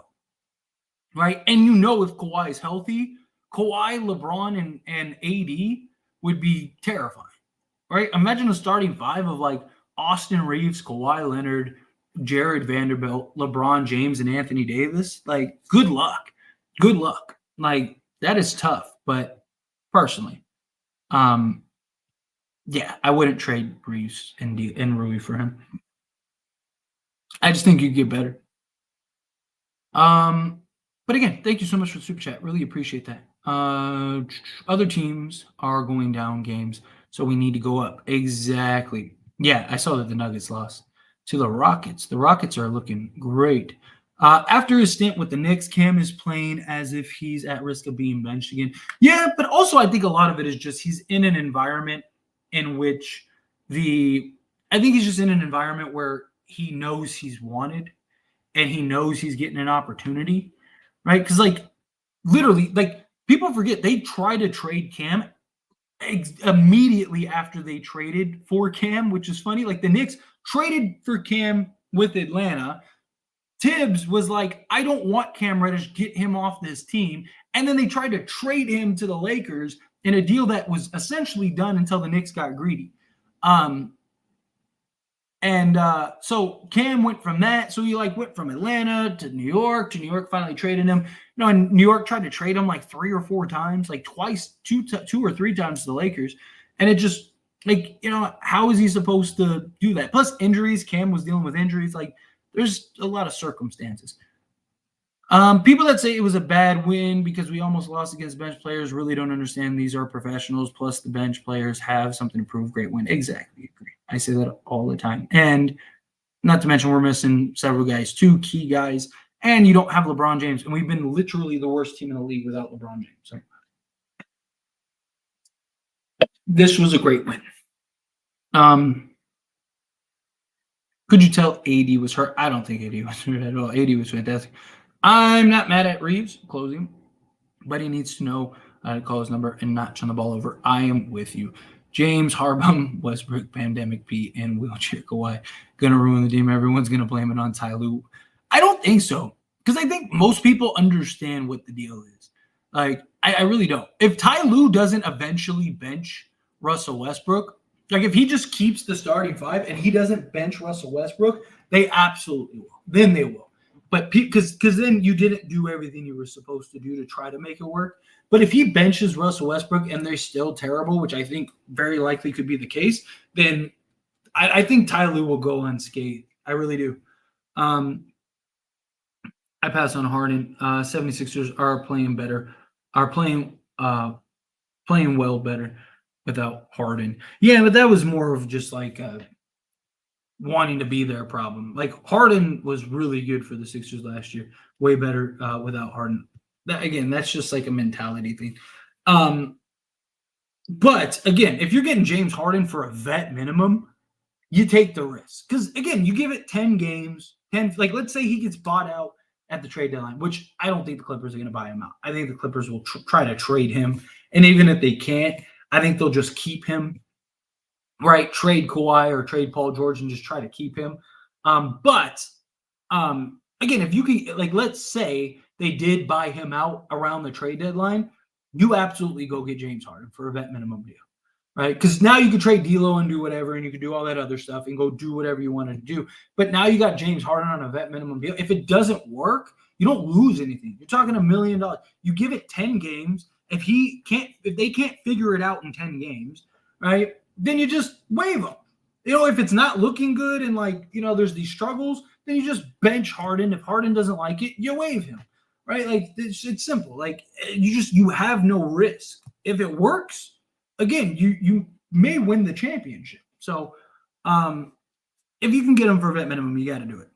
right? And if Kawhi is healthy, Kawhi, LeBron, and AD would be terrifying, right? Imagine a starting five of like Austin Reeves, Kawhi Leonard, Jared Vanderbilt, LeBron James, and Anthony Davis. Like, good luck. Good luck. Like, that is tough. But personally, yeah, I wouldn't trade Reeves and Rui for him. I just think you'd get better. But again, thank you so much for the super chat. Really appreciate that. Other teams are going down games, so we need to go up. Exactly. Yeah, I saw that the Nuggets lost to the Rockets. The Rockets are looking great. After his stint with the Knicks, Cam is playing as if he's at risk of being benched again. Yeah, but also I think a lot of it is just he's in an environment in which I think he's just in an environment where he knows he's wanted and he knows he's getting an opportunity, right? Because like literally, like people forget they tried to trade Cam immediately after they traded for Cam, which is funny. Like the Knicks traded for Cam with Atlanta. Tibbs was like, I don't want Cam Reddish, get him off this team. And then they tried to trade him to the Lakers in a deal that was essentially done until the Knicks got greedy. So Cam went from that. So he like went from Atlanta to New York. To New York finally traded him. And New York tried to trade him like 3 or 4 times, like twice, two or three times to the Lakers. And it just like, how is he supposed to do that? Plus injuries. Cam was dealing with injuries. Like there's a lot of circumstances. People that say it was a bad win because we almost lost against bench players really don't understand these are professionals. Plus, the bench players have something to prove. Great win. Exactly. Agree. I say that all the time. And not to mention we're missing several guys, 2 key guys, and you don't have LeBron James. And we've been literally the worst team in the league without LeBron James. So this was a great win. Could you tell AD was hurt? I don't think AD was hurt at all. AD was fantastic. I'm not mad at Reeves closing, but he needs to know to call his number and not turn the ball over. I am with you. James Harbaugh, Westbrook, Pandemic Pete, and Wheelchair Kawhi going to ruin the team. Everyone's going to blame it on Ty Lue. I don't think so, because I think most people understand what the deal is. Like, I really don't. If Ty Lue doesn't eventually bench Russell Westbrook, like if he just keeps the starting 5 and he doesn't bench Russell Westbrook, they absolutely will. Then they will. But because then you didn't do everything you were supposed to do to try to make it work. But if he benches Russell Westbrook and they're still terrible, which I think very likely could be the case, then I think Ty Lue will go unscathed. I really do. I pass on Harden. 76ers are playing better, are playing well better without Harden. Yeah, but that was more of just like wanting to be their problem. Like Harden was really good for the Sixers last year, way better without Harden. That's just like a mentality thing. But again, if you're getting James Harden for a vet minimum, you take the risk. Because again, you give it 10 games, 10, like let's say he gets bought out at the trade deadline, which I don't think the Clippers are going to buy him out. I think the Clippers will try to trade him. And even if they can't, I think they'll just keep him. Right, trade Kawhi or trade Paul George and just try to keep him. But again, if you can, like, let's say they did buy him out around the trade deadline, you absolutely go get James Harden for a vet minimum deal, right? Because now you can trade D'Lo and do whatever, and you can do all that other stuff and go do whatever you want to do. But now you got James Harden on a vet minimum deal. If it doesn't work, you don't lose anything. You're talking $1 million. You give it 10 games. If they can't figure it out in 10 games, right? Then you just waive him. If it's not looking good and there's these struggles, then you just bench Harden. If Harden doesn't like it, you waive him, right? Like it's simple. Like you have no risk. If it works, again, you may win the championship. So if you can get him for a vet minimum, you got to do it.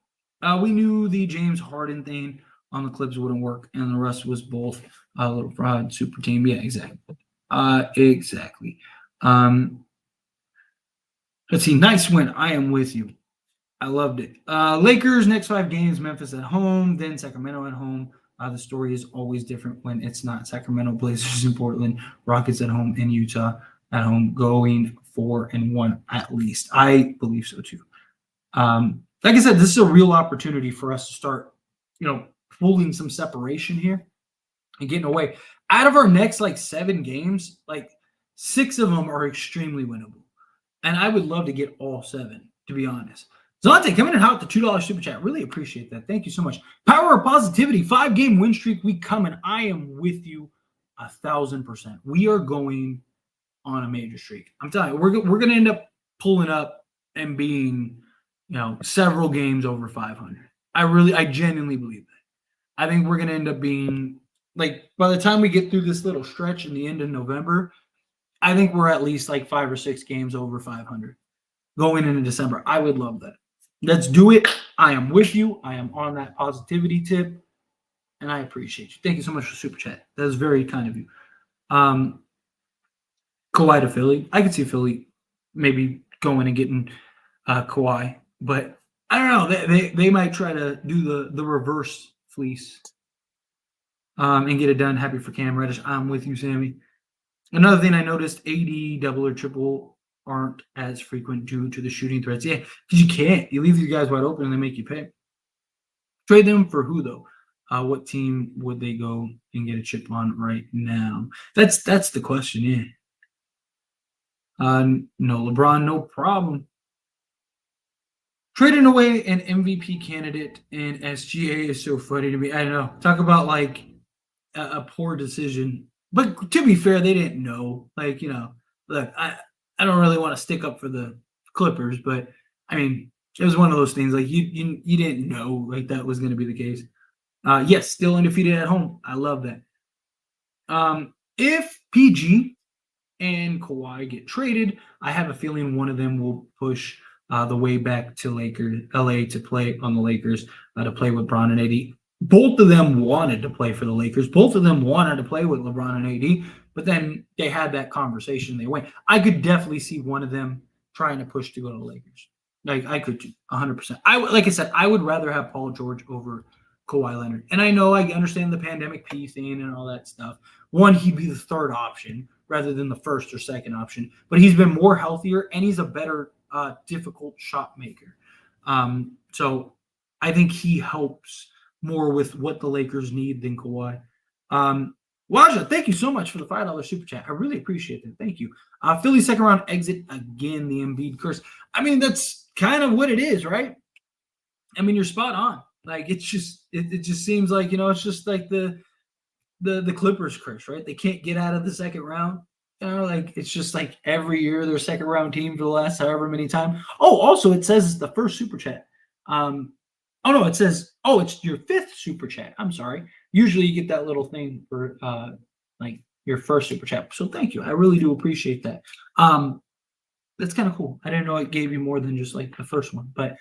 We knew the James Harden thing on the Clips wouldn't work, and the rest was both a little fraud super team. Yeah, exactly. Exactly. Let's see. Nice win. I am with you. I loved it. Lakers, next 5 games, Memphis at home, then Sacramento at home. The story is always different when it's not Sacramento, Blazers in Portland, Rockets at home, and Utah at home, going 4-1 at least. I believe so too. Like I said, this is a real opportunity for us to start, pulling some separation here and getting away. Out of our next 7 games, 6 of them are extremely winnable. And I would love to get all 7, to be honest. Zonte coming in hot with the $2 super chat. Really appreciate that. Thank you so much. Power of positivity. 5-game win streak. We coming. I am with you 1,000%. We are going on a major streak. I'm telling you, we're going to end up pulling up and being, several games over 500. I genuinely believe that. I think we're going to end up being, by the time we get through this little stretch in the end of November, I think we're at least 5 or 6 games over 500 going into December. I would love that. Let's do it. I am with you. I am on that positivity tip, and I appreciate you. Thank you so much for super chat. That is very kind of you. Um, Kawhi to Philly. I could see Philly maybe going and getting Kawhi, but I don't know. They might try to do the reverse fleece and get it done. Happy for Cam Reddish. I'm with you, Sammy. Another thing I noticed: AD double or triple aren't as frequent due to the shooting threats. Yeah, because you can't. You leave these guys wide open and they make you pay. Trade them for who though? What team would they go and get a chip on right now? That's the question. Yeah. No LeBron, no problem. Trading away an MVP candidate in SGA is so funny to me. I don't know. Talk about like a poor decision. But to be fair, they didn't know. Like, look, I don't really want to stick up for the Clippers, but I mean, it was one of those things like you didn't know like that was going to be the case. Yes, still undefeated at home. I love that. If PG and Kawhi get traded, I have a feeling one of them will push the way back to LA to play on the Lakers, to play with Bron and AD. Both of them wanted to play for the Lakers. Both of them wanted to play with LeBron and AD, but then they had that conversation. They went. I could definitely see one of them trying to push to go to the Lakers. Like I could 100%. Like I said, I would rather have Paul George over Kawhi Leonard. And I know I understand the pandemic P thing and all that stuff. One, he'd be the third option rather than the first or second option. But he's been more healthier and he's a better difficult shot maker. So I think he helps more with what the Lakers need than Kawhi. Waja, thank you so much for the $5 super chat. I really appreciate that. Thank you. Philly second round exit again, the Embiid curse. I mean, that's kind of what it is, right? I mean, you're spot on. Like it's just it just seems like, it's just like the Clippers curse, right? They can't get out of the second round. Like it's just like every year they're second round team for the last however many times. Oh, also it says the first super chat. Oh no, it says it's your fifth super chat. I'm sorry. Usually you get that little thing for like your first super chat. So thank you. I really do appreciate that. That's kind of cool. I didn't know it gave you more than just like the first one. But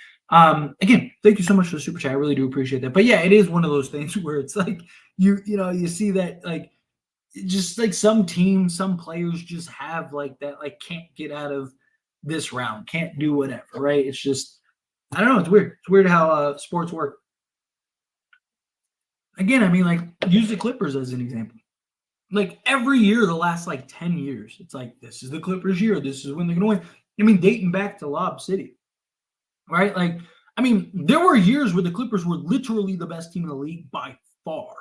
again, thank you so much for the super chat. I really do appreciate that. But yeah, it is one of those things where it's like you see that like just like some teams, some players just have like that, like can't get out of this round, can't do whatever, right? It's just I don't know, it's weird. It's weird how sports work. Again, I mean, like use the Clippers as an example. Like every year, the last like 10 years, it's like this is the Clippers year. This is when they're gonna win. I mean, dating back to Lob City, right? Like, I mean, there were years where the Clippers were literally the best team in the league by far,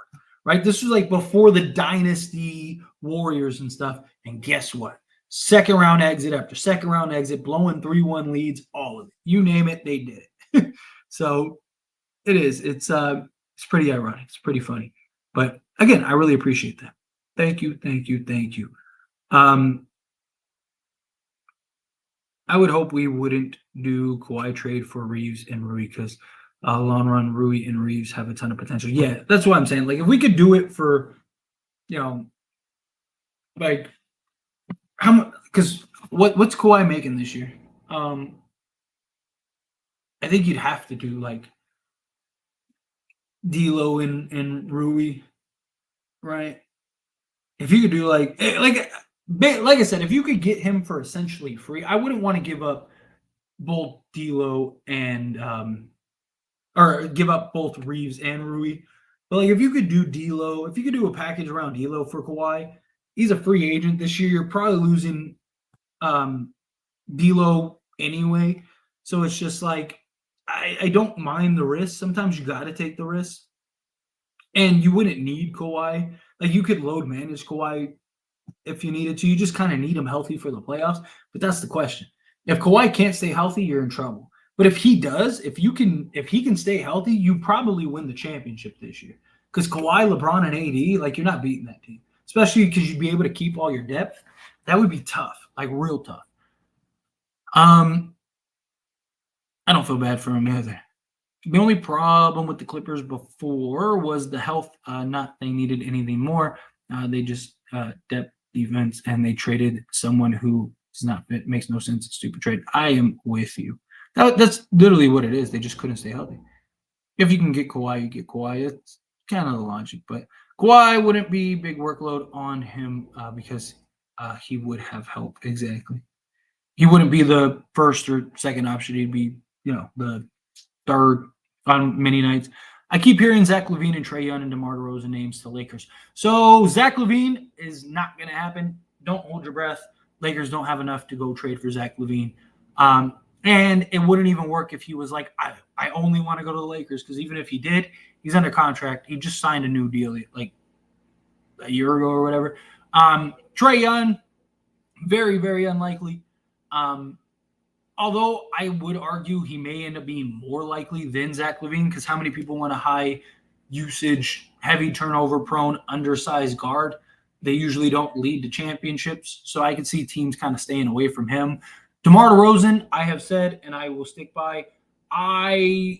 right? This was like before the dynasty Warriors and stuff. And guess what? Second round exit after second round exit, blowing 3-1 leads, all of it. You name it, they did it. So it is. It's pretty ironic. It's pretty funny. But again, I really appreciate that. Thank you, thank you, thank you. I would hope we wouldn't do Kawhi trade for Reeves and Rui because long run Rui and Reeves have a ton of potential. Yeah, that's what I'm saying. Like if we could do it for, like how much? Because what's Kawhi making this year? I think you'd have to do like D'Lo and Rui, right? If you could do like I said, if you could get him for essentially free, I wouldn't want to give up both D'Lo and or give up both Reeves and Rui. But like if you could do D'Lo, if you could do a package around D'Lo for Kawhi, he's a free agent this year. You're probably losing D'Lo anyway, so it's just like I don't mind the risk. Sometimes you got to take the risk, and you wouldn't need Kawhi. Like you could load manage Kawhi if you needed to. You just kind of need him healthy for the playoffs. But that's the question. If Kawhi can't stay healthy, you're in trouble. But if he does, if he can stay healthy, you probably win the championship this year. Because Kawhi, LeBron, and AD, like you're not beating that team. Especially because you'd be able to keep all your depth. That would be tough, like real tough. I don't feel bad for him either. The only problem with the Clippers before was the health. Not they needed anything more. They just depth defense, and they traded someone who is not fit. Makes no sense. It's a stupid trade. I am with you. That's literally what it is. They just couldn't stay healthy. If you can get Kawhi, you get Kawhi. It's kind of the logic, but Kawhi wouldn't be big workload on him because he would have help. Exactly. He wouldn't be the first or second option. He'd be, the third on many nights. I keep hearing Zach LaVine and Trae Young and DeMar DeRozan names to Lakers. So Zach LaVine is not going to happen. Don't hold your breath. Lakers don't have enough to go trade for Zach LaVine. And it wouldn't even work if he was like, I only want to go to the Lakers, because even if he did, he's under contract. He just signed a new deal like a year ago or whatever. Trae Young, very, very unlikely. Although I would argue he may end up being more likely than Zach LaVine, because how many people want a high usage, heavy turnover prone, undersized guard? They usually don't lead to championships. So I could see teams kind of staying away from him. DeMar DeRozan, I have said, and I will stick by, I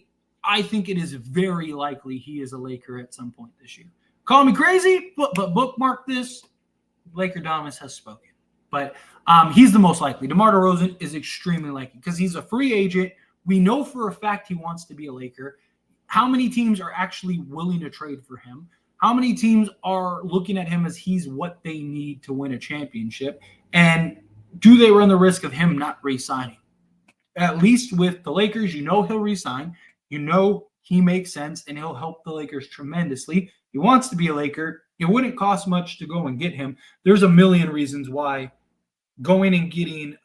think it is very likely he is a Laker at some point this year. Call me crazy, but bookmark this. Laker Domus has spoken. But he's the most likely. DeMar DeRozan is extremely likely because he's a free agent. We know for a fact he wants to be a Laker. How many teams are actually willing to trade for him? How many teams are looking at him as he's what they need to win a championship? And do they run the risk of him not re-signing? At least with the Lakers, he'll re-sign. He makes sense, and he'll help the Lakers tremendously. He wants to be a Laker. It wouldn't cost much to go and get him. There's a million reasons why going and getting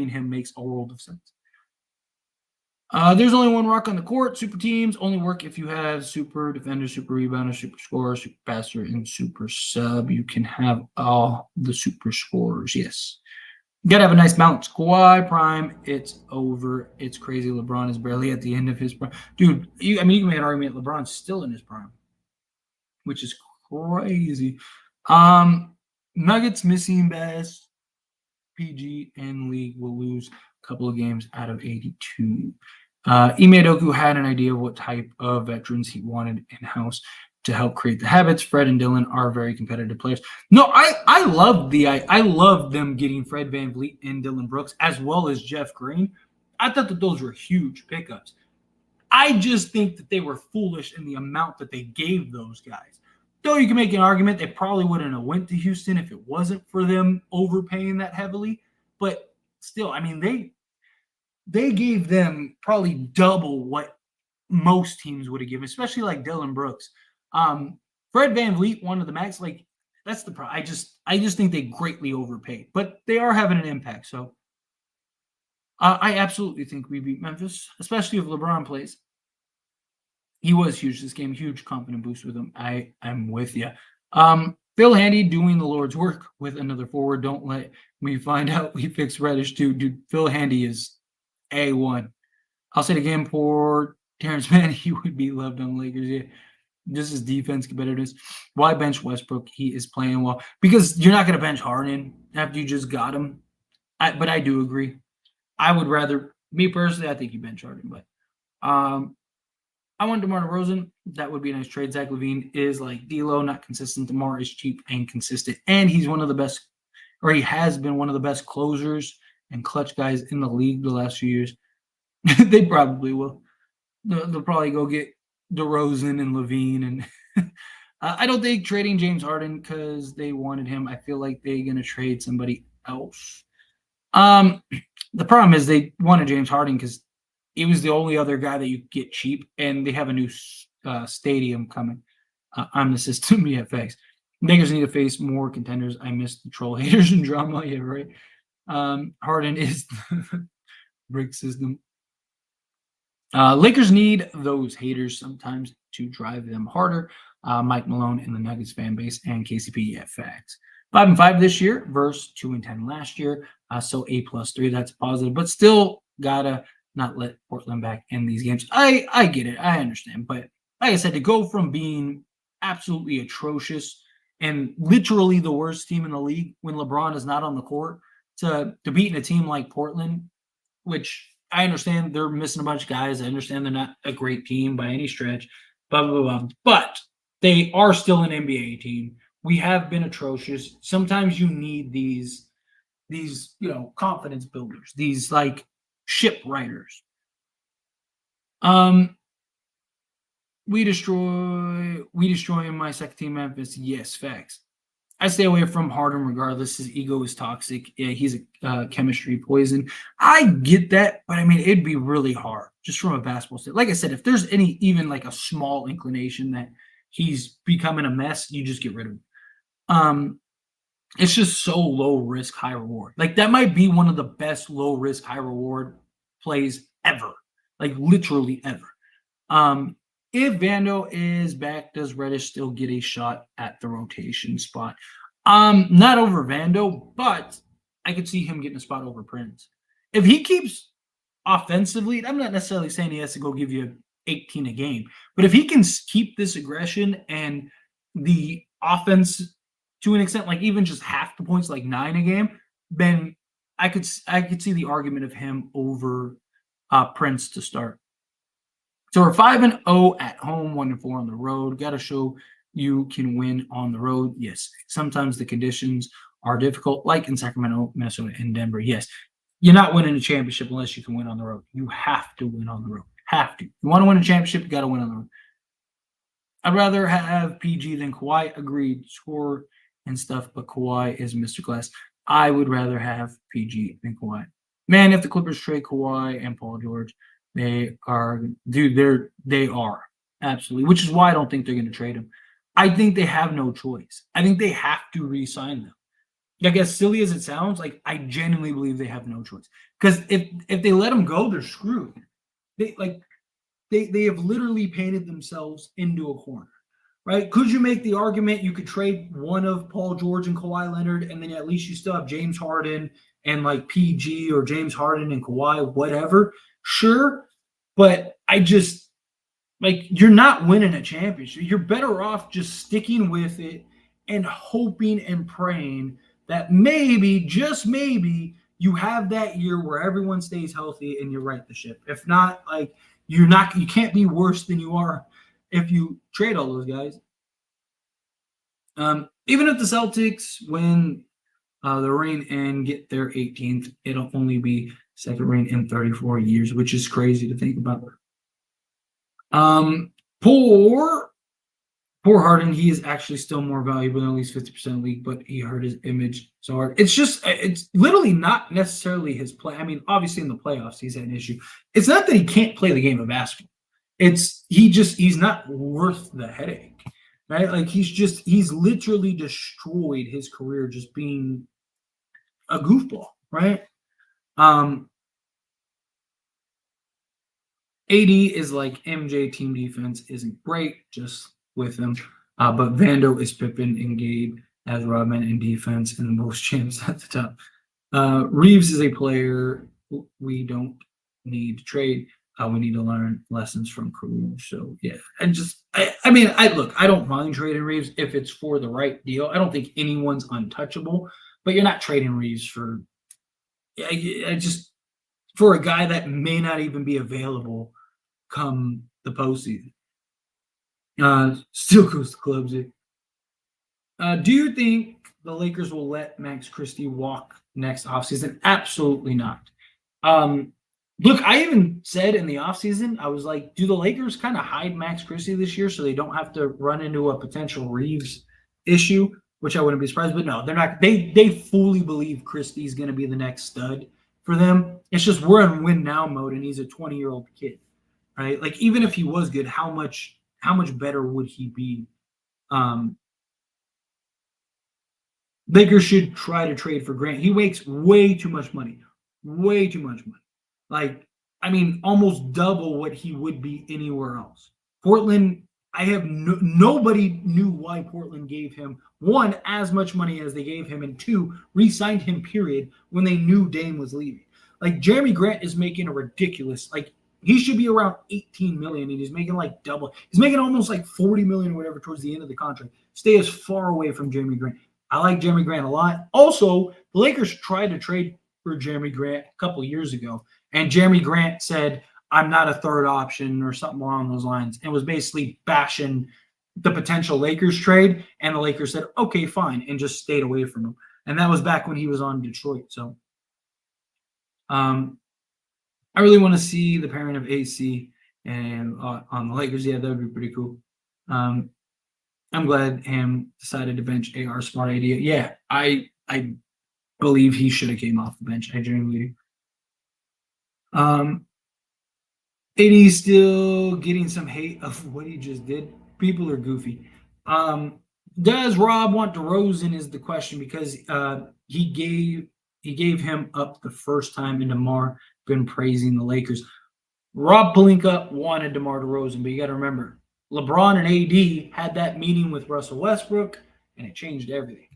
him makes a world of sense. There's only one rock on the court. Super teams only work if you have super defender, super rebounder, super scorer, super passer, and super sub. You can have all the super scorers. Yes. You gotta have a nice balance. Kawhi prime, it's over. It's crazy. LeBron is barely at the end of his prime. Dude, you can make an argument LeBron's still in his prime, which is crazy. Nuggets missing best. PG and league will lose a couple of games out of 82. Ime Udoka had an idea of what type of veterans he wanted in-house to help create the habits. Fred and Dylan are very competitive players. No, I love them getting Fred VanVleet and Dylan Brooks as well as Jeff Green. I thought that those were huge pickups. I just think that they were foolish in the amount that they gave those guys. Though you can make an argument they probably wouldn't have went to Houston if it wasn't for them overpaying that heavily. But still, they gave them probably double what most teams would have given, especially like Dylan Brooks. Fred VanVleet, one of the max, like that's the problem. I just think they greatly overpaid, but they are having an impact. So I absolutely think we beat Memphis, especially if LeBron plays. He was huge this game, huge confident boost with him. I'm with you. Phil Handy doing the Lord's work with another forward. Don't let me find out we fixed Reddish too. Dude, Phil Handy is A1. I'll say it again for Terrence Mann. He would be loved on the Lakers. Yeah. This is defense competitiveness. Why bench Westbrook? He is playing well. Because you're not going to bench Harden after you just got him. But I do agree. I would rather, me personally, I think you bench Harden. But I want DeMar DeRozan. That would be a nice trade. Zach LaVine is like D'Lo, not consistent. DeMar is cheap and consistent. And he's one of the best, or he has been one of the best closers and clutch guys in the league the last few years. They probably will. They'll probably go get DeRozan and LaVine. And I don't think trading James Harden because they wanted him. I feel like they're going to trade somebody else. The problem is they wanted James Harden because he was the only other guy that you get cheap, and they have a new stadium coming on the system. Yeah, thanks. Lakers need to face more contenders. I miss the troll haters and drama. Yeah, right. Harden is the brick system. Lakers need those haters sometimes to drive them harder. Mike Malone and the Nuggets fan base and KCP. Yeah, facts. 5-5 this year versus 2-10 last year. So A+3, that's positive, but still gotta not let Portland back in these games. I get it. I understand. But like I said, to go from being absolutely atrocious and literally the worst team in the league when LeBron is not on the court to beating a team like Portland, which I understand they're missing a bunch of guys. I understand they're not a great team by any stretch, blah, blah, blah. But they are still an NBA team. We have been atrocious. Sometimes you need these confidence builders, these like ship writers. Um, we destroy my second team Memphis. Yes, facts. I stay away from Harden regardless. His ego is toxic. Yeah, he's a chemistry poison. I get that, but I mean, it'd be really hard just from a basketball standpoint. Like I said, if there's any even like a small inclination that he's becoming a mess, you just get rid of him. Um, it's just so low risk, high reward. Like that might be one of the best low risk, high reward plays ever. Like literally ever. Um, if Vando is back, does Reddish still get a shot at the rotation spot? Not over Vando, but I could see him getting a spot over Prince. If he keeps offensively, I'm not necessarily saying he has to go give you 18 a game, but if he can keep this aggression and the offense to an extent, like even just half the points, like 9 a game, then I could see the argument of him over Prince to start. So we're 5-0 at home, 1-4 on the road. Got to show you can win on the road. Yes, sometimes the conditions are difficult, like in Sacramento, Minnesota, and Denver. Yes, you're not winning a championship unless you can win on the road. You have to win on the road. Have to. You want to win a championship, you got to win on the road. I'd rather have PG than Kawhi. Agreed. Score and stuff, but Kawhi is Mr. Glass. I would rather have PG than Kawhi. Man, if the Clippers trade Kawhi and Paul George, they are, dude. They are absolutely, which is why I don't think they're going to trade him. I think they have no choice. I think they have to re-sign them. Like as silly as it sounds, like I genuinely believe they have no choice. Because if they let him go, they're screwed. They have literally painted themselves into a corner, right? Could you make the argument you could trade one of Paul George and Kawhi Leonard, and then at least you still have James Harden and like PG or James Harden and Kawhi, whatever? Sure, but I just like you're not winning a championship. You're better off just sticking with it and hoping and praying that maybe, just maybe, you have that year where everyone stays healthy and you right the ship. If not, like you can't be worse than you are if you trade all those guys. Even if the Celtics win the reign and get their 18th, it'll only be second reign in 34 years, which is crazy to think about. Um, poor Harden. He is actually still more valuable than at least 50% of the league, but he hurt his image so hard. It's literally not necessarily his play. I mean, obviously in the playoffs he's had an issue. It's not that he can't play the game of basketball. He's not worth the headache, right? Like he's literally destroyed his career just being a goofball, right? AD is like MJ. Team defense isn't great, just with him. But Vando is Pippen and Gabe as Rodman in defense and most champs at the top. Reeves is a player we don't need to trade. We need to learn lessons from Kareem. So yeah, I mean, I don't mind trading Reeves if it's for the right deal. I don't think anyone's untouchable, but you're not trading Reeves for I just for a guy that may not even be available come the postseason. Still goes to clubs. Do you think the Lakers will let Max Christie walk next offseason? Absolutely not. Look, I even said in the offseason, I was like, do the Lakers kind of hide Max Christie this year so they don't have to run into a potential Reeves issue, which I wouldn't be surprised. But no, they're not. They fully believe Christie's going to be the next stud for them. It's just we're in win now mode, and he's a 20-year-old kid, right? Like even if he was good, how much better would he be? Lakers should try to trade for Grant. He makes way too much money. Way too much money. Like, I mean, almost double what he would be anywhere else. Portland, I have nobody knew why Portland gave him, one, as much money as they gave him, and two, re-signed him, period, when they knew Dame was leaving. Like, Jeremy Grant is making a ridiculous, like, he should be around 18 million, and he's making like double. He's making almost like 40 million or whatever towards the end of the contract. Stay as far away from Jeremy Grant. I like Jeremy Grant a lot. Also, the Lakers tried to trade for Jeremy Grant a couple of years ago, and Jeremy Grant said, I'm not a third option or something along those lines, and was basically bashing the potential Lakers trade. And the Lakers said, okay, fine, and just stayed away from him. And that was back when he was on Detroit. So, I really want to see the pairing of AC and on the Lakers. Yeah, that would be pretty cool. Um, I'm glad Ham decided to bench AR. Smart idea. Yeah, I believe he should have came off the bench. I genuinely do. AD still getting some hate of what he just did. People are goofy. Um, does Rob want DeRozan is the question because he gave him up the first time, and DeMar been praising the Lakers. Rob Pelinka wanted DeMar DeRozan, but you got to remember, LeBron and AD had that meeting with Russell Westbrook, and it changed everything.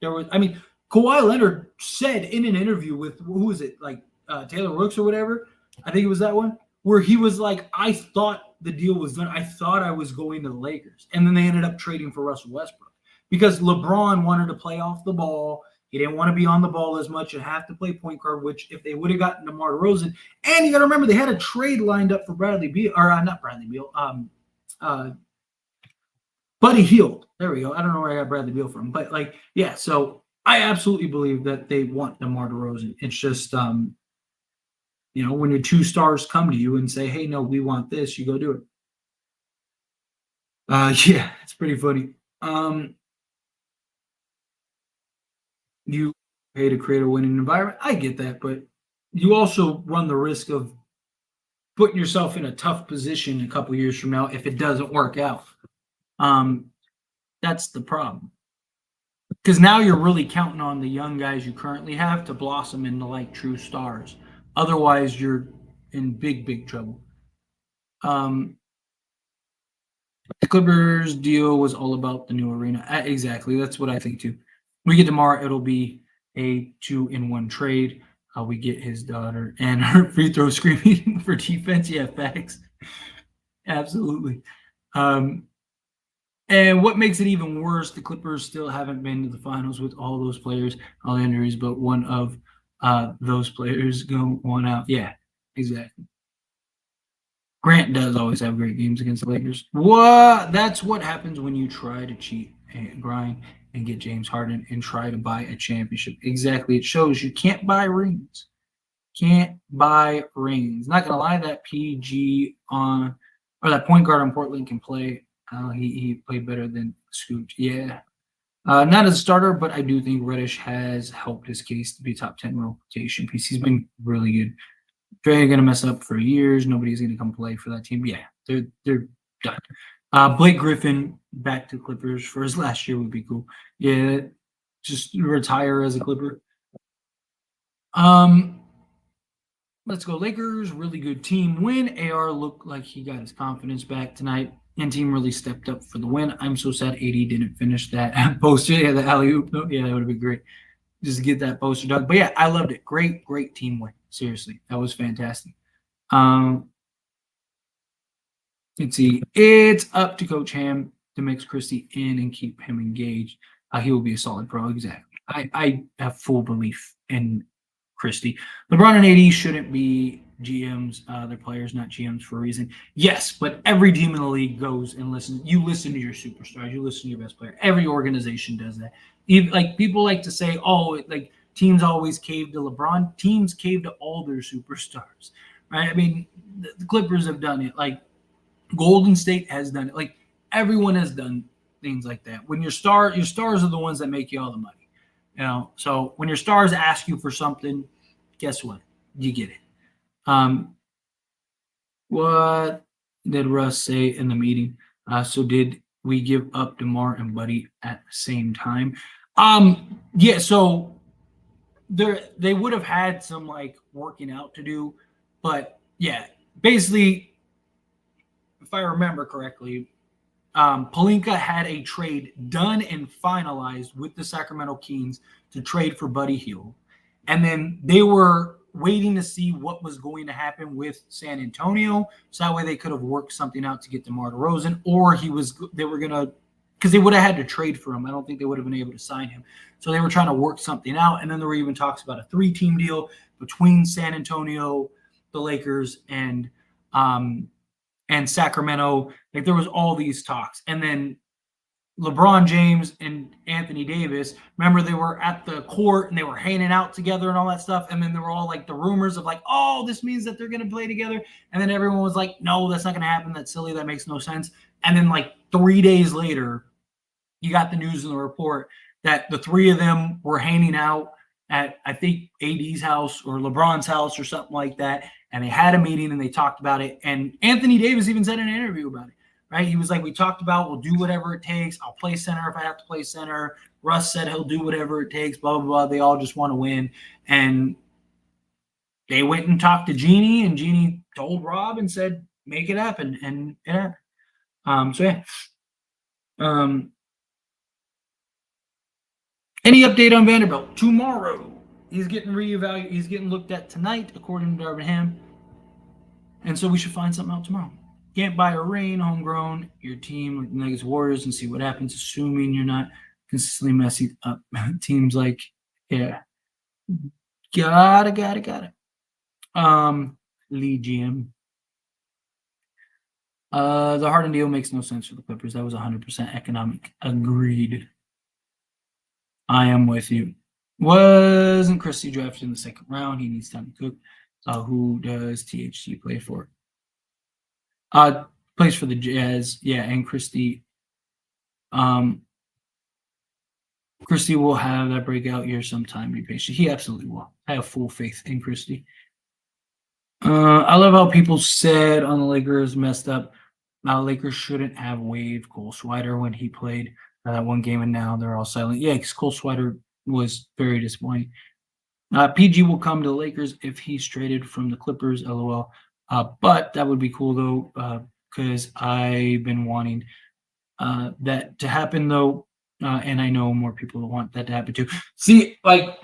Kawhi Leonard said in an interview with who was it, like Taylor Rooks or whatever, I think it was that one, where he was like, "I thought the deal was done. I thought I was going to the Lakers," and then they ended up trading for Russell Westbrook because LeBron wanted to play off the ball. He didn't want to be on the ball as much and have to play point guard, which if they would have gotten DeMar DeRozan, and you got to remember they had a trade lined up for Bradley Beal, or not Bradley Beal, uh, Buddy Hield. There we go. I don't know where I got Bradley Beal from, but like, yeah. So I absolutely believe that they want DeMar DeRozan. It's just, when your two stars come to you and say, "Hey, no, we want this," you go do it. Yeah, it's pretty funny. You pay to create a winning environment. I get that, but you also run the risk of putting yourself in a tough position a couple years from now if it doesn't work out. Um, that's the problem. Because now you're really counting on the young guys you currently have to blossom into like true stars. Otherwise, you're in big, big trouble. Um, the Clippers deal was all about the new arena. Exactly. That's what I think too. We get tomorrow, it'll be a 2-in-1 trade. We get his daughter and her free throw screaming for defense. Yeah, facts. Absolutely. Um, And what makes it even worse, the Clippers still haven't been to the finals with all those players, all the injuries, but one of those players go one out. Yeah, exactly. Grant does always have great games against the Lakers. What? That's what happens when you try to cheat and grind and get James Harden and try to buy a championship. Exactly. It shows you can't buy rings. Can't buy rings. Not gonna lie, that PG on or that point guard on Portland can play. He played better than Scoot. Yeah. Not as a starter, but I do think Reddish has helped his case to be a top 10 rotation piece. He's been really good. They're going to mess up for years. Nobody's going to come play for that team. Yeah, they're done. Blake Griffin back to Clippers for his last year would be cool. Yeah, just retire as a Clipper. Um, let's go Lakers. Really good team win. AR looked like he got his confidence back tonight, and team really stepped up for the win. I'm so sad AD didn't finish that poster. Yeah, the alley oop. Yeah, that would have been great. Just to get that poster done. But yeah, I loved it. Great, great team win. Seriously, that was fantastic. Um, let's see. It's up to Coach Ham to mix Christie in and keep him engaged. He will be a solid pro. Exactly. I have full belief in Christie. LeBron and AD shouldn't be GMs. They're players, not GMs for a reason. Yes, but every team in the league goes and listens. You listen to your superstars. You listen to your best player. Every organization does that. Even, like people like to say, oh, like teams always cave to LeBron. Teams cave to all their superstars, right? I mean, the Clippers have done it. Like Golden State has done it. Like everyone has done things like that. When your stars are the ones that make you all the money. So when your stars ask you for something, guess what? You get it. Um, what did Russ say in the meeting? So did we give up DeMar and Buddy at the same time? Yeah. So they would have had some like working out to do, but yeah, basically, if I remember correctly, Palinka had a trade done and finalized with the Sacramento Kings to trade for Buddy Hield. And then they were waiting to see what was going to happen with San Antonio. So that way they could have worked something out to get DeMar DeRozan, or they were going to, because they would have had to trade for him. I don't think they would have been able to sign him. So they were trying to work something out. And then there were even talks about a 3-team deal between San Antonio, the Lakers, and Sacramento. Like there was all these talks, and then LeBron James and Anthony Davis, remember they were at the court and they were hanging out together and all that stuff. And then there were all like the rumors of like, oh, this means that they're going to play together. And then everyone was like, no, that's not going to happen. That's silly. That makes no sense. And then like 3 days later, you got the news in the report that the three of them were hanging out at, I think, AD's house or LeBron's house or something like that. And they had a meeting and they talked about it. And Anthony Davis even said in an interview about it, right? He was like, we talked about, we'll do whatever it takes. I'll play center if I have to play center. Russ said he'll do whatever it takes, blah, blah, blah. They all just want to win. And they went and talked to Jeannie, and Jeannie told Rob and said, make it happen. And it happened. So, yeah. Any update on Vanderbilt? Tomorrow. He's getting reevaluated. He's getting looked at tonight, according to Darvin Ham. And so we should find something out tomorrow. Can't buy a ring, homegrown, your team like the Nuggets Warriors and see what happens, assuming you're not consistently messing up teams like, yeah. Got it. Lee GM. The Harden deal makes no sense for the Clippers. That was 100% economic. Agreed. I am with you. Wasn't Christie drafted in the second round? He needs time to cook. Who does THT play for? Plays for the Jazz. Yeah, and Christie. Christie will have that breakout year sometime. Be patient. He absolutely will. I have full faith in Christie. I love how people said on the Lakers messed up. Lakers shouldn't have waived Cole Swider when he played that one game, and now they're all silent. Yeah, because Cole Swider was very disappointing. PG will come to the Lakers if he's traded from the Clippers, LOL. But that would be cool, though, because I've been wanting that to happen, though, and I know more people want that to happen, too. See, like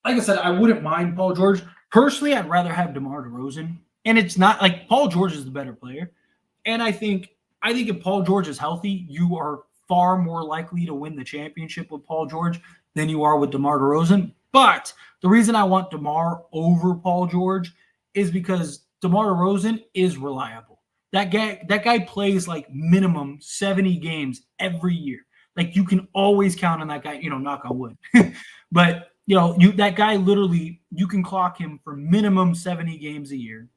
I said, I wouldn't mind Paul George. Personally, I'd rather have DeMar DeRozan. And it's not like Paul George is the better player. And I think if Paul George is healthy, you are far more likely to win the championship with Paul George than you are with DeMar DeRozan. But the reason I want DeMar over Paul George is because DeMar DeRozan is reliable. That guy plays like minimum 70 games every year. Like you can always count on that guy, knock on wood. But that guy literally, you can clock him for minimum 70 games a year.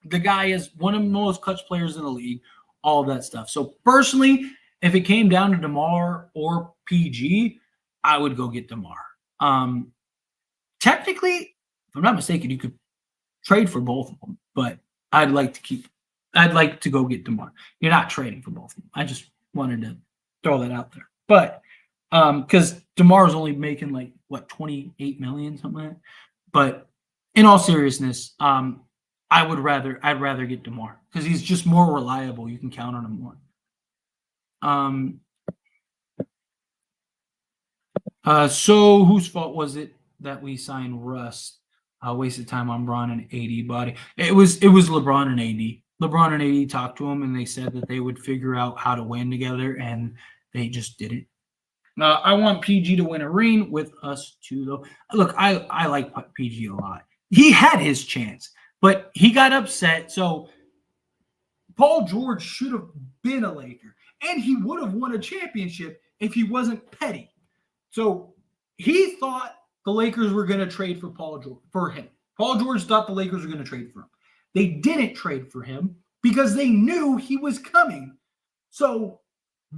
The guy is one of the most clutch players in the league, all of that stuff. So personally, if it came down to DeMar or PG, I would go get DeMar. Technically, if I'm not mistaken, you could trade for both of them, but I'd like to go get DeMar. You're not trading for both of them. I just wanted to throw that out there. But because DeMar is only making like what, 28 million, something like that. But in all seriousness, I'd rather get DeMar because he's just more reliable. You can count on him more. So whose fault was it that we signed Russ? Wasted time on Bron and AD body. It was LeBron and AD. LeBron and AD talked to him and they said that they would figure out how to win together, and they just didn't. I want PG to win a ring with us too, though. Look, I like PG a lot. He had his chance, but he got upset. So Paul George should have been a Laker, and he would have won a championship if he wasn't petty. So he thought the Lakers were going to trade for him. Paul George thought the Lakers were going to trade for him. They didn't trade for him because they knew he was coming. So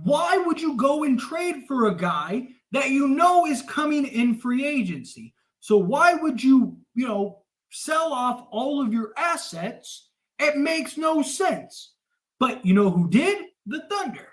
why would you go and trade for a guy that you know is coming in free agency? So why would you, sell off all of your assets? It makes no sense. But you know who did? The Thunder.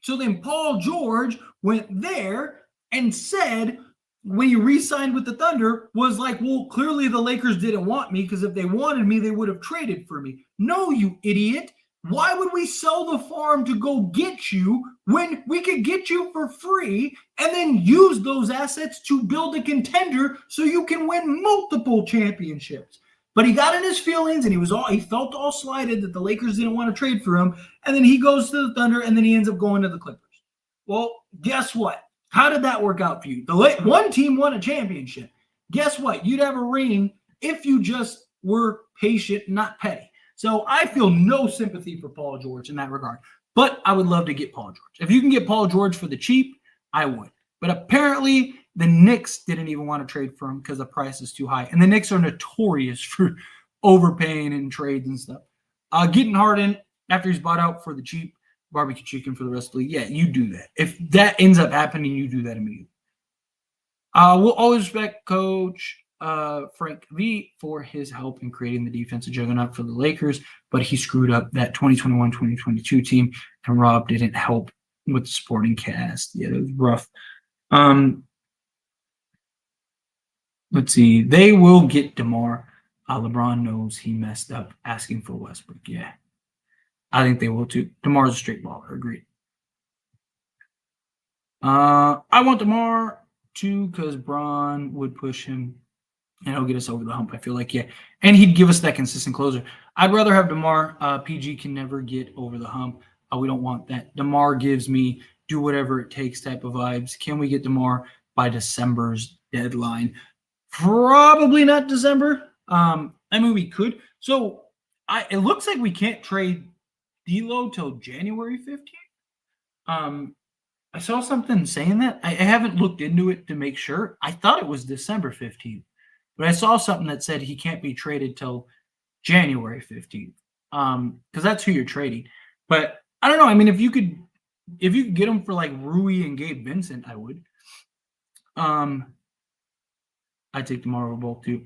So then Paul George went there and said, when he re-signed with the Thunder, was like, well, clearly the Lakers didn't want me because if they wanted me, they would have traded for me. No, you idiot. Why would we sell the farm to go get you when we could get you for free and then use those assets to build a contender so you can win multiple championships? But he got in his feelings and he felt all slighted that the Lakers didn't want to trade for him. And then he goes to the Thunder and then he ends up going to the Clippers. Well, guess what? How did that work out for you? One team won a championship. Guess what? You'd have a ring if you just were patient, not petty. So I feel no sympathy for Paul George in that regard. But I would love to get Paul George. If you can get Paul George for the cheap, I would. But apparently the Knicks didn't even want to trade for him because the price is too high. And the Knicks are notorious for overpaying in trades and stuff. Getting Harden after he's bought out for the cheap barbecue chicken for the rest of the league, yeah, you do that. If that ends up happening, you do that immediately. We'll always respect Coach Frank V for his help in creating the defensive juggernaut for the Lakers, but he screwed up that 2021-2022 team, and Rob didn't help with the supporting cast. Yeah, it was rough. Let's see. They will get DeMar. LeBron knows he messed up asking for Westbrook. Yeah, I think they will too. DeMar's a straight baller. Agreed. I want DeMar too because Bron would push him and he'll get us over the hump. I feel like, yeah. And he'd give us that consistent closer. I'd rather have DeMar. PG can never get over the hump. We don't want that. DeMar gives me do whatever it takes type of vibes. Can we get DeMar by December's deadline? Probably not December. I mean, we could. So it looks like we can't trade D'Lo till January 15th. I saw something saying that. I haven't looked into it to make sure. I thought it was December 15th, but I saw something that said he can't be traded till January 15th. Because that's who you're trading. But I don't know. I mean, if you could get him for like Rui and Gabe Vincent, I would. I take DeMar over both too.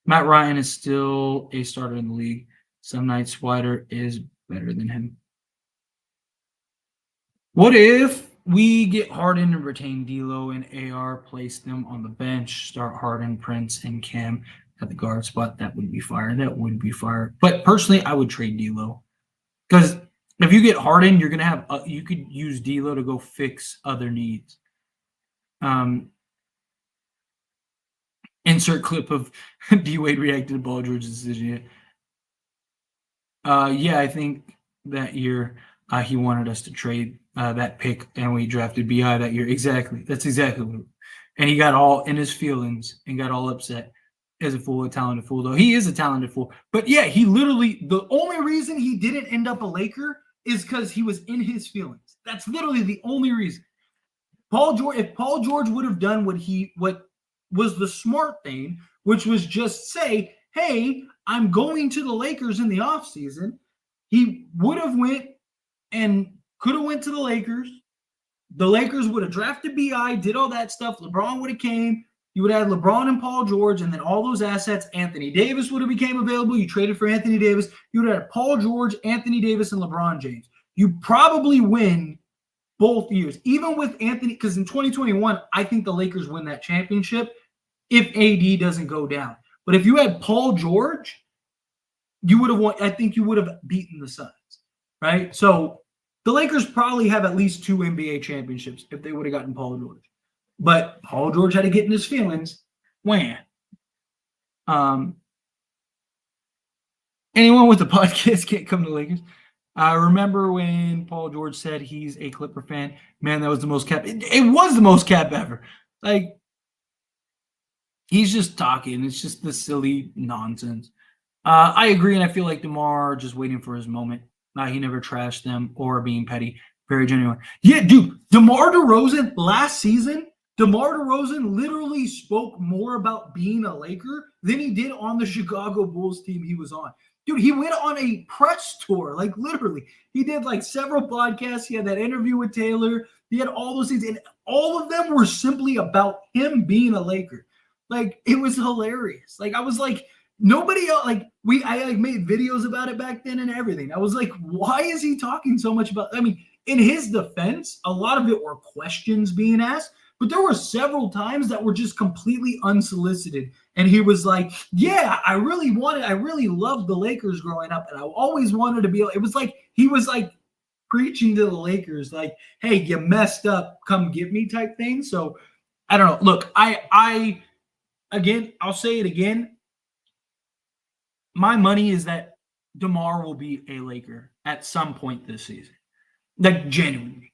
Matt Ryan is still a starter in the league. Some nights Wider is better than him. What if we get Harden and retain D'Lo and AR, place them on the bench, start Harden, Prince, and Cam at the guard spot? That would be fire. That would be fire. But personally, I would trade D'Lo because if you get Harden, you're gonna have you could use D'Lo to go fix other needs. Insert clip of D Wade reacted to Paul George's decision. Yeah, I think that year he wanted us to trade that pick, and we drafted BI that year. Exactly. That's exactly what. And he got all in his feelings and got all upset as a fool, a talented fool. Though he is a talented fool, but yeah, he literally the only reason he didn't end up a Laker is because he was in his feelings. That's literally the only reason. If Paul George would have done what was the smart thing, which was just say, hey, I'm going to the Lakers in the offseason, he would have went and could have went to the Lakers. The Lakers would have drafted BI, did all that stuff. LeBron would have came. You would have had LeBron and Paul George, and then all those assets. Anthony Davis would have became available. You traded for Anthony Davis. You would have had Paul George, Anthony Davis, and LeBron James. You probably win both years, even with Anthony, because in 2021, I think the Lakers win that championship if AD doesn't go down. But if you had Paul George, you would have won. I think you would have beaten the Suns, right? So the Lakers probably have at least 2 NBA championships if they would have gotten Paul George. But Paul George had to get in his feelings. Wham. Anyone with the podcast can't come to the Lakers. I remember when Paul George said he's a Clipper fan. Man, that was the most cap. It was the most cap ever. Like, he's just talking. It's just the silly nonsense. I agree, and I feel like DeMar just waiting for his moment. He never trashed them or being petty. Very genuine. Yeah, dude, DeMar DeRozan last season, DeMar DeRozan literally spoke more about being a Laker than he did on the Chicago Bulls team he was on. Dude, he went on a press tour, like literally. He did like several podcasts. He had that interview with Taylor. He had all those things, and all of them were simply about him being a Laker. Like, it was hilarious. Like, I was like, nobody else, like, I made videos about it back then and everything. I was like, why is he talking so much about, I mean, in his defense, a lot of it were questions being asked, but there were several times that were just completely unsolicited. And he was like, yeah, I really loved the Lakers growing up. And I always wanted to be, it was like, he was like preaching to the Lakers, like, hey, you messed up, come get me type thing. So I don't know. Look, again, I'll say it again. My money is that DeMar will be a Laker at some point this season. Like, genuinely.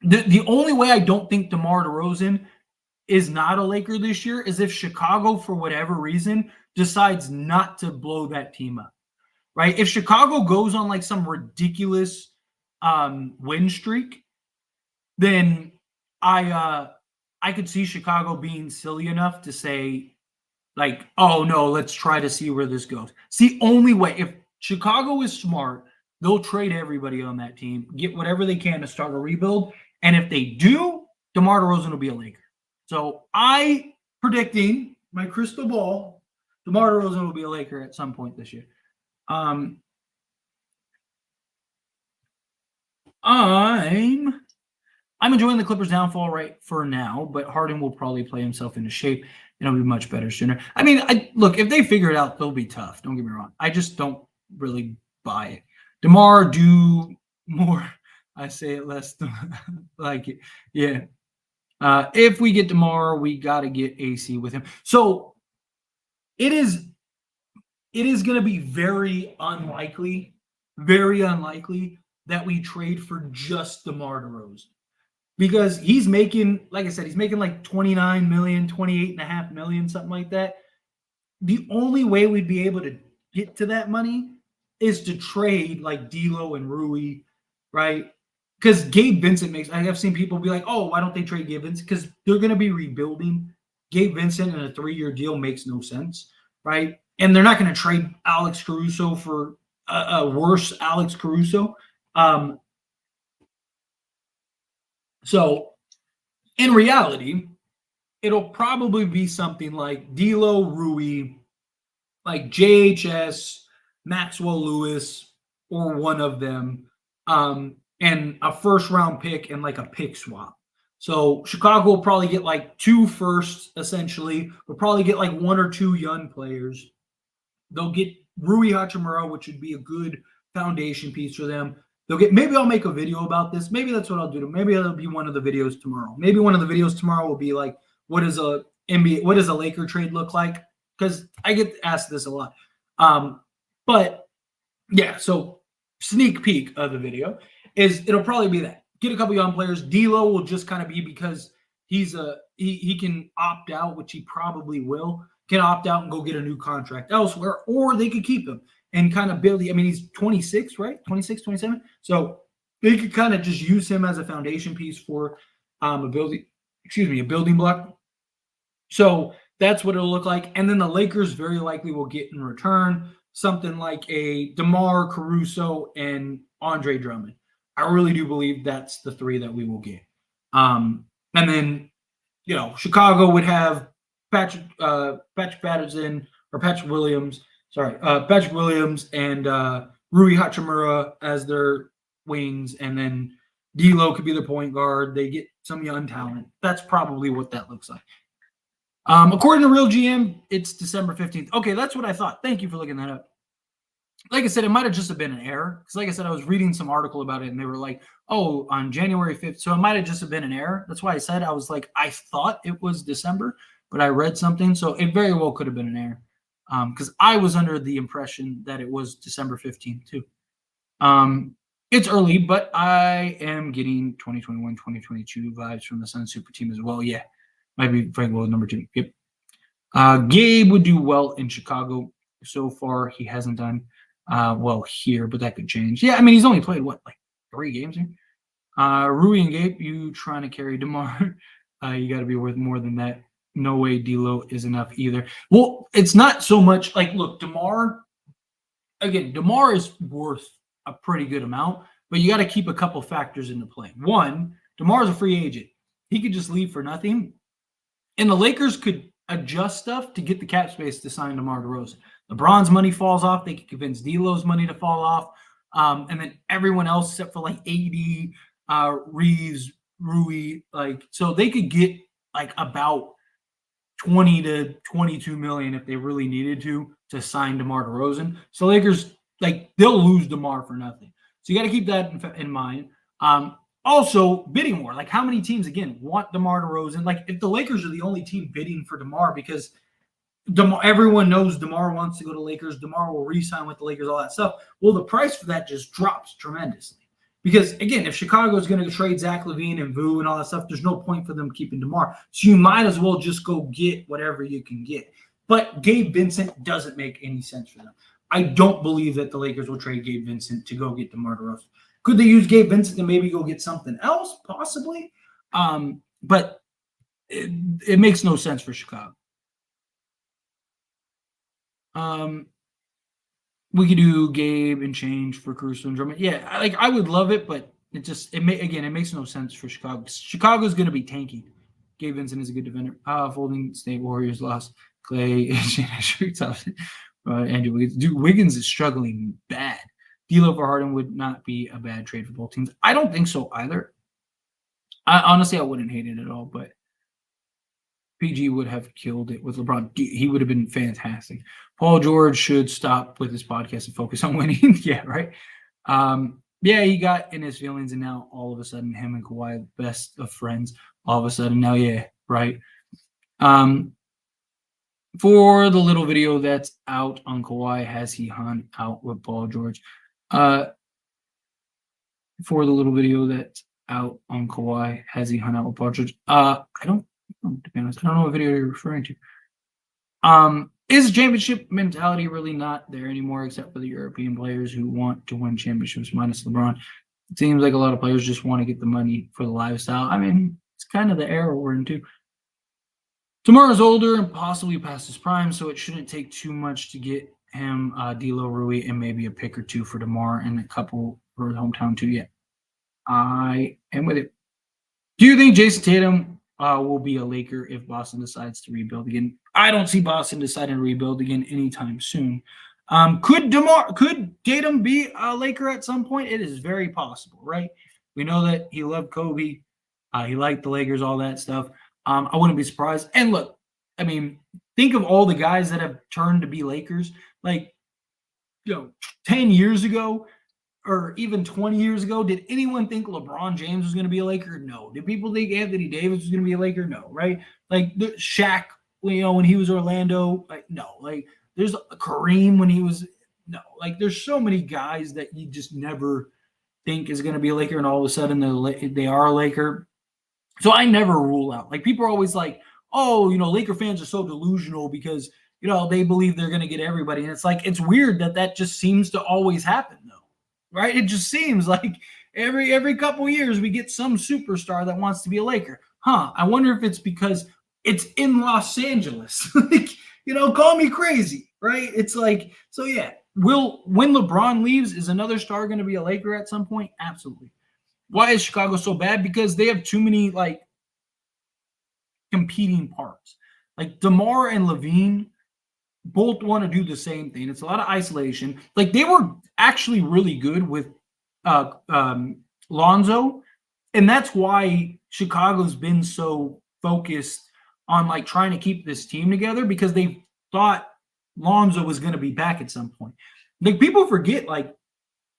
The only way I don't think DeMar DeRozan is not a Laker this year is if Chicago, for whatever reason, decides not to blow that team up. right? If Chicago goes on like some ridiculous win streak, then I could see Chicago being silly enough to say like, oh no, let's try to see where this goes. It's the only way. If Chicago is smart, they'll trade everybody on that team, get whatever they can to start a rebuild. And if they do, DeMar DeRozan will be a Laker. So I predicting my crystal ball, DeMar DeRozan will be a Laker at some point this year. I'm enjoying the Clippers' downfall right for now, but Harden will probably play himself into shape and it'll be much better sooner. I mean, look, if they figure it out, they'll be tough. Don't get me wrong. I just don't really buy it. DeMar, do more. I say it less like it. Yeah. If we get DeMar, we got to get AC with him. So it is going to be very unlikely that we trade for just DeMar DeRozan. Because he's making, like I said, he's making like 29 million, 28.5 million, something like that. The only way we'd be able to get to that money is to trade like D'Lo and Rui, right? Because Gabe Vincent makes, I have seen people be like, oh, why don't they trade Gabe Vincent? Because they're going to be rebuilding. Gabe Vincent in a 3-year deal makes no sense, right? And they're not going to trade Alex Caruso for a worse Alex Caruso. So in reality, it'll probably be something like D'Lo, Rui, like JHS, Maxwell Lewis, or one of them, and a first-round pick and like a pick swap. So Chicago will probably get like 2 firsts, essentially. We'll probably get like 1 or 2 young players. They'll get Rui Hachimura, which would be a good foundation piece for them. They'll get, maybe I'll make a video about this. Maybe that's what I'll do. Maybe it'll be one of the videos tomorrow. Maybe one of the videos tomorrow will be like, what does a Laker trade look like? Because I get asked this a lot. But yeah, so sneak peek of the video is it'll probably be that. Get a couple young players. D'Lo will just kind of be because he can opt out, which he probably will. Can opt out and go get a new contract elsewhere, or they could keep him and kind of build. I mean, he's 26, right? 26, 27. So they could kind of just use him as a foundation piece for a building block. So that's what it'll look like. And then the Lakers very likely will get in return something like a DeMar, Caruso, and Andre Drummond. I really do believe that's the 3 that we will get. And then, Chicago would have Patrick Patterson or Patrick Williams. Patrick Williams and Rui Hachimura as their wings, and then D'Lo could be the point guard. They get some young talent. That's probably what that looks like. According to Real GM, it's December 15th. Okay, that's what I thought. Thank you for looking that up. Like I said, it might have just been an error. Because like I said, I was reading some article about it, and they were like, oh, on January 5th. So it might have just been an error. That's why I said, I was like, I thought it was December, but I read something. So it very well could have been an error. Because I was under the impression that it was December 15th, too. It's early, but I am getting 2021, 2022 vibes from the Sun Super Team as well. Yeah. Might be Frank Will number 2. Yep. Gabe would do well in Chicago. So far, he hasn't done well here, but that could change. Yeah, I mean, he's only played, like 3 games here? Rui and Gabe, you trying to carry DeMar. You got to be worth more than that. No way D'Lo is enough either. Well, it's not so much like, look, DeMar is worth a pretty good amount, but you got to keep a couple factors into play. One, DeMar is a free agent. He could just leave for nothing. And the Lakers could adjust stuff to get the cap space to sign DeMar DeRozan. LeBron's money falls off. They could convince D'Lo's money to fall off. And then everyone else except for like AD, Reeves, Rui. So they could get like about 20 to 22 million if they really needed to sign DeMar DeRozan. So Lakers, they'll lose DeMar for nothing. So you got to keep that in mind. Also, bidding war. Like, how many teams, again, want DeMar DeRozan? Like, if the Lakers are the only team bidding for DeMar because everyone knows DeMar wants to go to Lakers, DeMar will re-sign with the Lakers, all that stuff. Well, the price for that just drops tremendously. Because, again, if Chicago is going to trade Zach LaVine and Vu and all that stuff, there's no point for them keeping DeMar. So you might as well just go get whatever you can get. But Gabe Vincent doesn't make any sense for them. I don't believe that the Lakers will trade Gabe Vincent to go get DeMar DeRozan. Could they use Gabe Vincent to maybe go get something else? Possibly. But it makes no sense for Chicago. Um, we could do Gabe and change for Caruso and Drummond. Yeah, I would love it, but it makes no sense for Chicago. Chicago's going to be tanking. Gabe Vincent is a good defender. Folding State Warriors lost Clay Andrew Wiggins. Dude, Wiggins is struggling bad. D'Lo for Harden would not be a bad trade for both teams. I don't think so either. Honestly, I wouldn't hate it at all, but PG would have killed it with LeBron. He would have been fantastic. Paul George should stop with his podcast and focus on winning. Yeah, right. Yeah, he got in his feelings, and now all of a sudden, him and Kawhi, best of friends. All of a sudden, now, yeah, right. For the little video that's out on Kawhi, has he hung out with Paul George? For the little video that's out on Kawhi, has he hung out with Paul George? I don't. To be honest, I don't know what video you're referring to. Is championship mentality really not there anymore, except for the European players who want to win championships minus LeBron? It seems like a lot of players just want to get the money for the lifestyle. I mean, it's kind of the era we're into. Tomorrow's older and possibly past his prime, so it shouldn't take too much to get him D'Lo, Rui, and maybe a pick or two for DeMar and a couple for the hometown too. Yeah, I am with it. Do you think Jason Tatum will be a Laker if Boston decides to rebuild again? I don't see Boston deciding to rebuild again anytime soon. Could Tatum be a Laker at some point? It is very possible, right? We know that he loved Kobe. He liked the Lakers, all that stuff. I wouldn't be surprised. And look, I mean, think of all the guys that have turned to be Lakers. Like, 10 years ago, or even 20 years ago, did anyone think LeBron James was going to be a Laker? No. Did people think Anthony Davis was going to be a Laker? No, right? Like Shaq, when he was Orlando, no. Like there's Kareem when he was, no. Like there's so many guys that you just never think is going to be a Laker, and all of a sudden they are a Laker. So I never rule out. Like people are always like, oh, Laker fans are so delusional because they believe they're going to get everybody, and it's like it's weird that just seems to always happen though. Right? It just seems like every couple years we get some superstar that wants to be a Laker. I wonder if it's because it's in Los Angeles. Call me crazy, right? It's like, so yeah. When LeBron leaves, is another star going to be a Laker at some point? Absolutely. Why is Chicago so bad? Because they have too many competing parts. Like DeMar and Levine both want to do the same thing. It's a lot of isolation. Like they were actually really good with Lonzo, and that's why Chicago's been so focused on trying to keep this team together, because they thought Lonzo was going to be back at some point. Like people forget,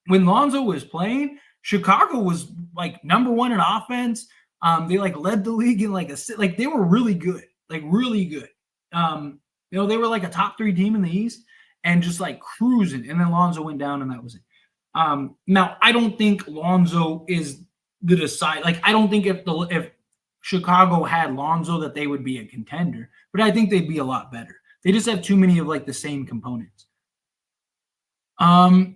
when Lonzo was playing, Chicago was number one in offense. They led the league in they were really good, really good. They were a top 3 team in the East and just cruising. And then Lonzo went down, and that was it. Now I don't think Lonzo is the decide. I don't think if Chicago had Lonzo that they would be a contender, but I think they'd be a lot better. They just have too many of the same components. Who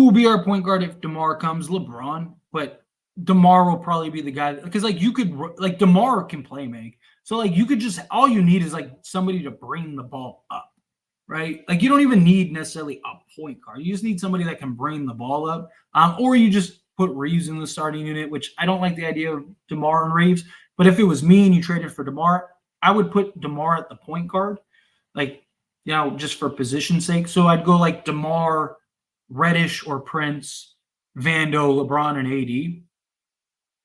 will be our point guard if DeMar comes? LeBron, but DeMar will probably be the guy because DeMar can play make. So you could just, all you need is somebody to bring the ball up, right? You don't even need necessarily a point guard. You just need somebody that can bring the ball up. Or you just put Reeves in the starting unit, which I don't like the idea of DeMar and Reeves. But if it was me and you traded for DeMar, I would put DeMar at the point guard, just for position's sake. So I'd go DeMar, Reddish, or Prince, Vando, LeBron, and AD.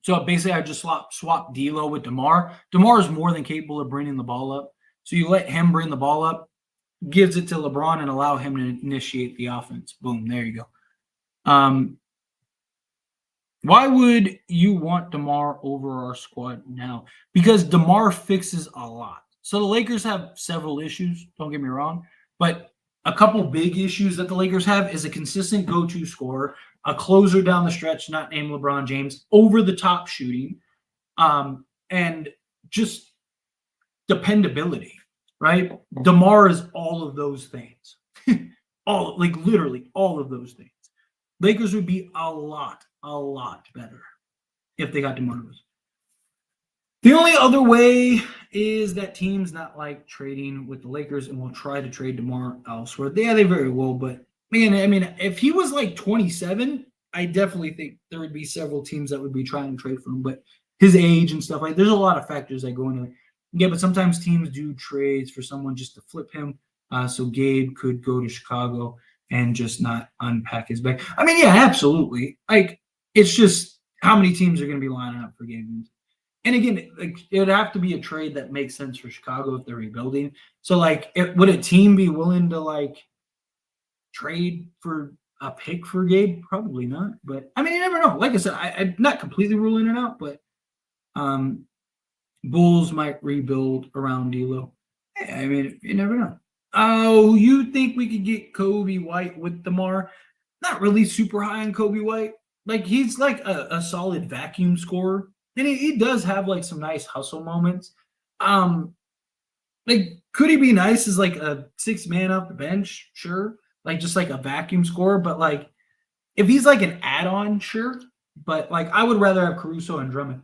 So basically, I just swap D'Lo with DeMar. DeMar is more than capable of bringing the ball up. So you let him bring the ball up, gives it to LeBron, and allow him to initiate the offense. Boom, there you go. Why would you want DeMar over our squad now? Because DeMar fixes a lot. So the Lakers have several issues, don't get me wrong, but a couple big issues that the Lakers have is a consistent go-to scorer, a closer down the stretch, not named LeBron James, over-the-top shooting, and just dependability, right? DeMar is all of those things. All like literally all of those things. Lakers would be a lot better if they got DeMar. The only other way is that teams not like trading with the Lakers and will try to trade DeMar elsewhere. Yeah, they very will, but man, I mean, if he was like 27, I definitely think there would be several teams that would be trying to trade for him. But his age and stuff like there's a lot of factors that go into it. Yeah, but sometimes teams do trades for someone just to flip him. So Gabe could go to Chicago and just not unpack his bag. I mean, yeah, absolutely. Like it's just how many teams are going to be lining up for Gabe? And again, like it would have to be a trade that makes sense for Chicago if they're rebuilding. So, like, would a team be willing to like trade for a pick for Gabe? Probably not. But I mean, you never know. Like I said, I'm not completely ruling it out, but um, Bulls might rebuild around D'Lo. I mean, you never know. Oh, you think we could get Kobe White with DeMar? Not really super high on Kobe White. Like he's like a solid vacuum scorer, and he does have like some nice hustle moments. Um, like could he be nice as like a six man off the bench? Sure, like just like a vacuum scorer. But like if he's like an add on, sure. But like I would rather have Caruso and Drummond.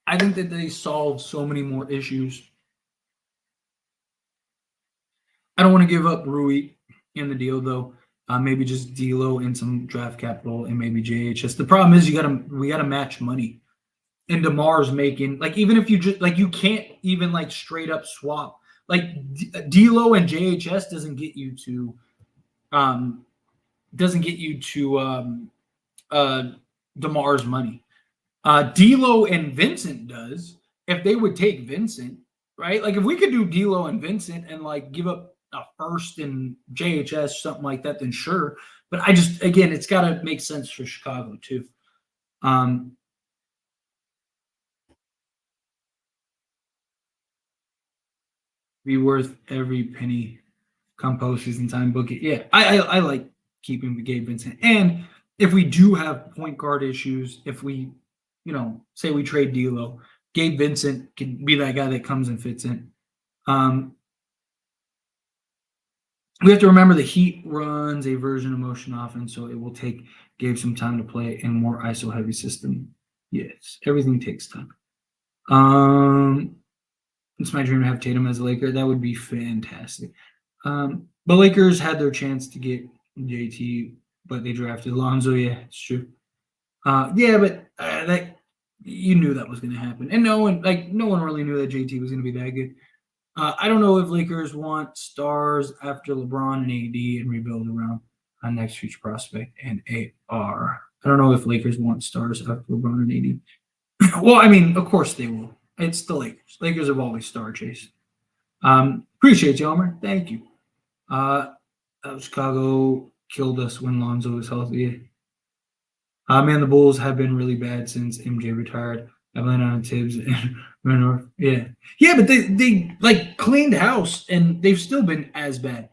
I think that they solve so many more issues. I don't want to give up Rui in the deal though. Maybe just D'Lo and some draft capital and maybe JHS. The problem is we gotta match money. And DeMar's making like even if you just like you can't even like straight up swap like D'Lo and JHS um doesn't get you to uh DeMar's money. D'Lo and Vincent does. If they would take Vincent, right? Like if we could do D'Lo and Vincent and like give up a first and JHS something like that, then sure. But I just again, it's got to make sense for Chicago too. Um, be worth every penny come postseason time. Book it. Yeah, I like keeping Gabe Vincent. And if we do have point guard issues, if we, say we trade D'Lo, Gabe Vincent can be that guy that comes and fits in. Um, we have to remember the Heat runs a version of motion offense, so it will take Gabe some time to play in a more ISO heavy system. Yes, everything takes time. It's my dream to have Tatum as a Laker. That would be fantastic. The Lakers had their chance to get JT, but they drafted Lonzo. Yeah, it's true. Yeah, but that you knew that was going to happen, and no one really knew that JT was going to be that good. I don't know if Lakers want stars after LeBron and AD and rebuild around a next future prospect and AR. I don't know if Lakers want stars after LeBron and AD. Well, I mean, of course they will. It's the Lakers. Lakers have always star chased. Appreciate you, Elmer. Thank you. Chicago killed us when Lonzo was healthy. Man, the Bulls have been really bad since MJ retired. I've landed on Tibbs and Renor. Yeah, yeah, but they like cleaned house and they've still been as bad.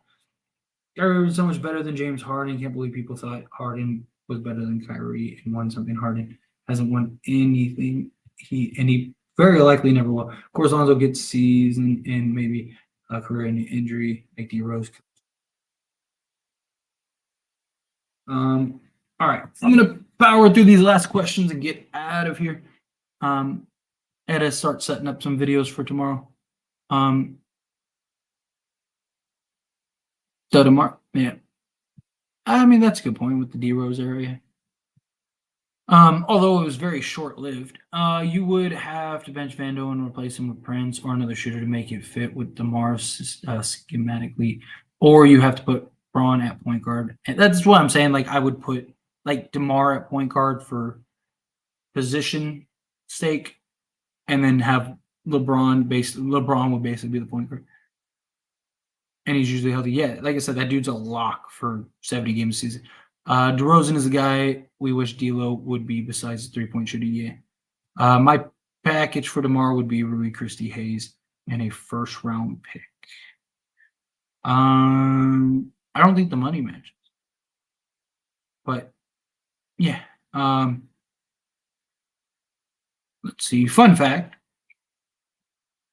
Kyrie so much better than James Harden. Can't believe people thought Harden was better than Kyrie and won something. Harden hasn't won anything. He very likely never will. Of course, Lonzo gets C's and maybe a career injury like D Rose. All right, I'm gonna power through these last questions and get out of here. I had to start setting up some videos for tomorrow. So tomorrow, yeah. I mean that's a good point with the D Rose area. Although it was very short lived, you would have to bench Vando and replace him with Prince or another shooter to make it fit with DeMar schematically, or you have to put Braun at point guard. And that's what I'm saying. Like I would put like DeMar at point guard for position sake, and then have LeBron would basically be the point guard, and he's usually healthy. Yeah, like I said, that dude's a lock for 70 games a season. DeRozan is a guy we wish D'Lo would be besides the 3-point shooting. Yeah. My package for tomorrow would be Rui Christie Hayes and a first round pick. I don't think the money matches, but yeah. Let's see. Fun fact: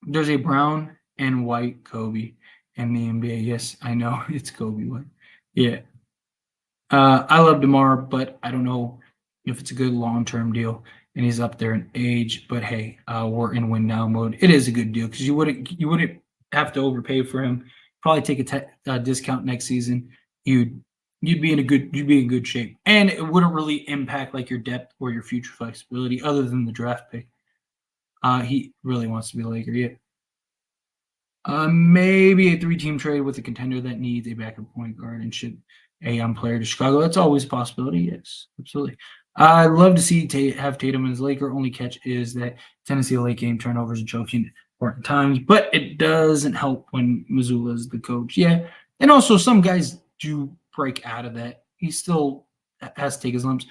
there's a brown and white Kobe, in the NBA. Yes, I know it's Kobe. But yeah, I love DeMar, but I don't know if it's a good long-term deal. And he's up there in age, but hey, we're in win now mode. It is a good deal because you wouldn't have to overpay for him. Probably take a discount next season. You'd you'd be in good shape, and it wouldn't really impact like your depth or your future flexibility, other than the draft pick. He really wants to be a Laker. Yeah, maybe a three-team trade with a contender that needs a backup point guard and ship a young player to Chicago. That's always a possibility. Yes, absolutely. I'd love to see have Tatum as Laker. Only catch is that Tennessee late game turnovers and choking important times, but it doesn't help when Missoula is the coach. Yeah, and also some guys do break out of that. He still has to take his lumps.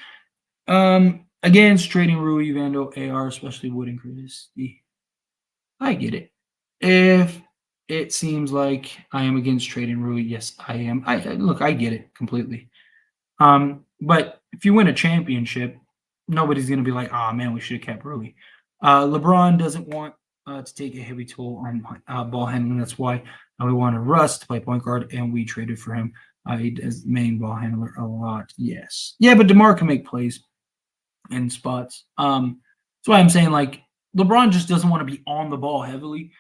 Against trading Rui, Vando, AR, especially Wood and Chris. I get it. If it seems like I am against trading Rui, yes, I am. Look, I get it completely. But if you win a championship, nobody's gonna be like, "Oh man, we should have kept Rui." LeBron doesn't want to take a heavy toll on ball handling. That's why we wanted Russ to play point guard, and we traded for him. He does main ball handler a lot. Yes, yeah, but DeMar can make plays in spots. That's why I'm saying like LeBron just doesn't want to be on the ball heavily.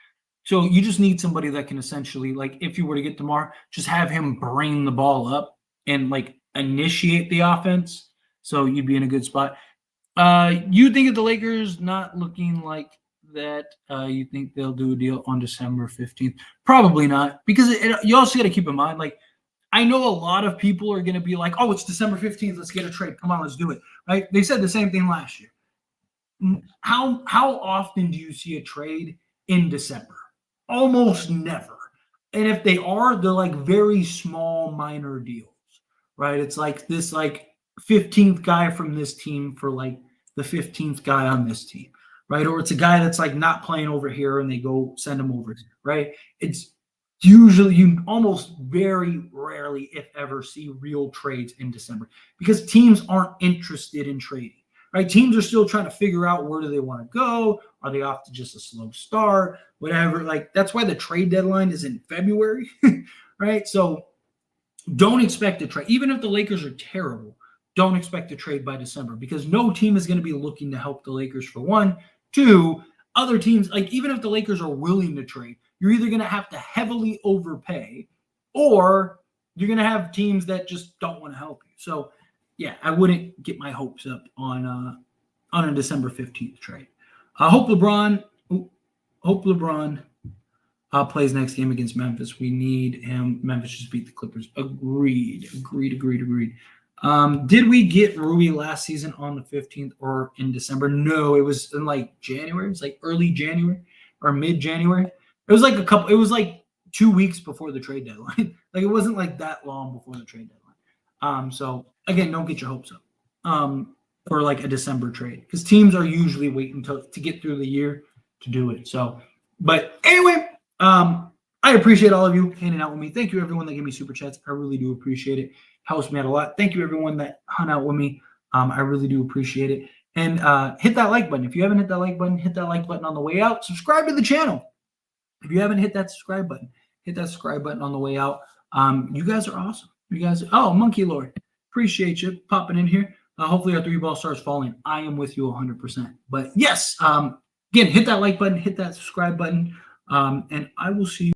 So you just need somebody that can essentially, like, if you were to get DeMar, just have him bring the ball up and like initiate the offense. So you'd be in a good spot. You think of the Lakers not looking like that? You think they'll do a deal on December 15th? Probably not, because you also got to keep in mind, like, I know a lot of people are going to be like, "Oh, it's December 15th. Let's get a trade. Come on, let's do it." Right? They said the same thing last year. How often do you see a trade in December? Almost never. And if they are, they're like very small minor deals, right? It's like this like 15th guy from this team for like the 15th guy on this team, right? Or it's a guy that's like not playing over here and they go send him over here, right? It's usually you almost very rarely, if ever, see real trades in December because teams aren't interested in trading. Right, teams are still trying to figure out where do they want to go. Are they off to just a slow start? Whatever. Like that's why the trade deadline is in February, right? So don't expect a trade. Even if the Lakers are terrible, don't expect a trade by December because no team is going to be looking to help the Lakers for one. Two, other teams, like even if the Lakers are willing to trade, you're either going to have to heavily overpay or you're going to have teams that just don't want to help you. So, yeah, I wouldn't get my hopes up on a December 15th trade. I hope LeBron plays next game against Memphis. We need him. Memphis just beat the Clippers. Agreed. Did we get Rui last season on the 15th or in December? No, it was in like January. It was like early January or mid January. It was like it was like 2 weeks before the trade deadline. Like it wasn't like that long before the trade deadline. So again, don't get your hopes up for like a December trade because teams are usually waiting to get through the year to do it. So, but anyway, I appreciate all of you hanging out with me. Thank you, everyone that gave me super chats. I really do appreciate it. Helps me out a lot. Thank you, everyone that hung out with me. I really do appreciate it. And hit that like button. If you haven't hit that like button, hit that like button on the way out. Subscribe to the channel. If you haven't hit that subscribe button, hit that subscribe button on the way out. You guys are awesome. You guys, oh, Monkey Lord, appreciate you popping in here. Hopefully our three ball starts falling. I am with you 100%. But yes, again, hit that like button, hit that subscribe button, and I will see you.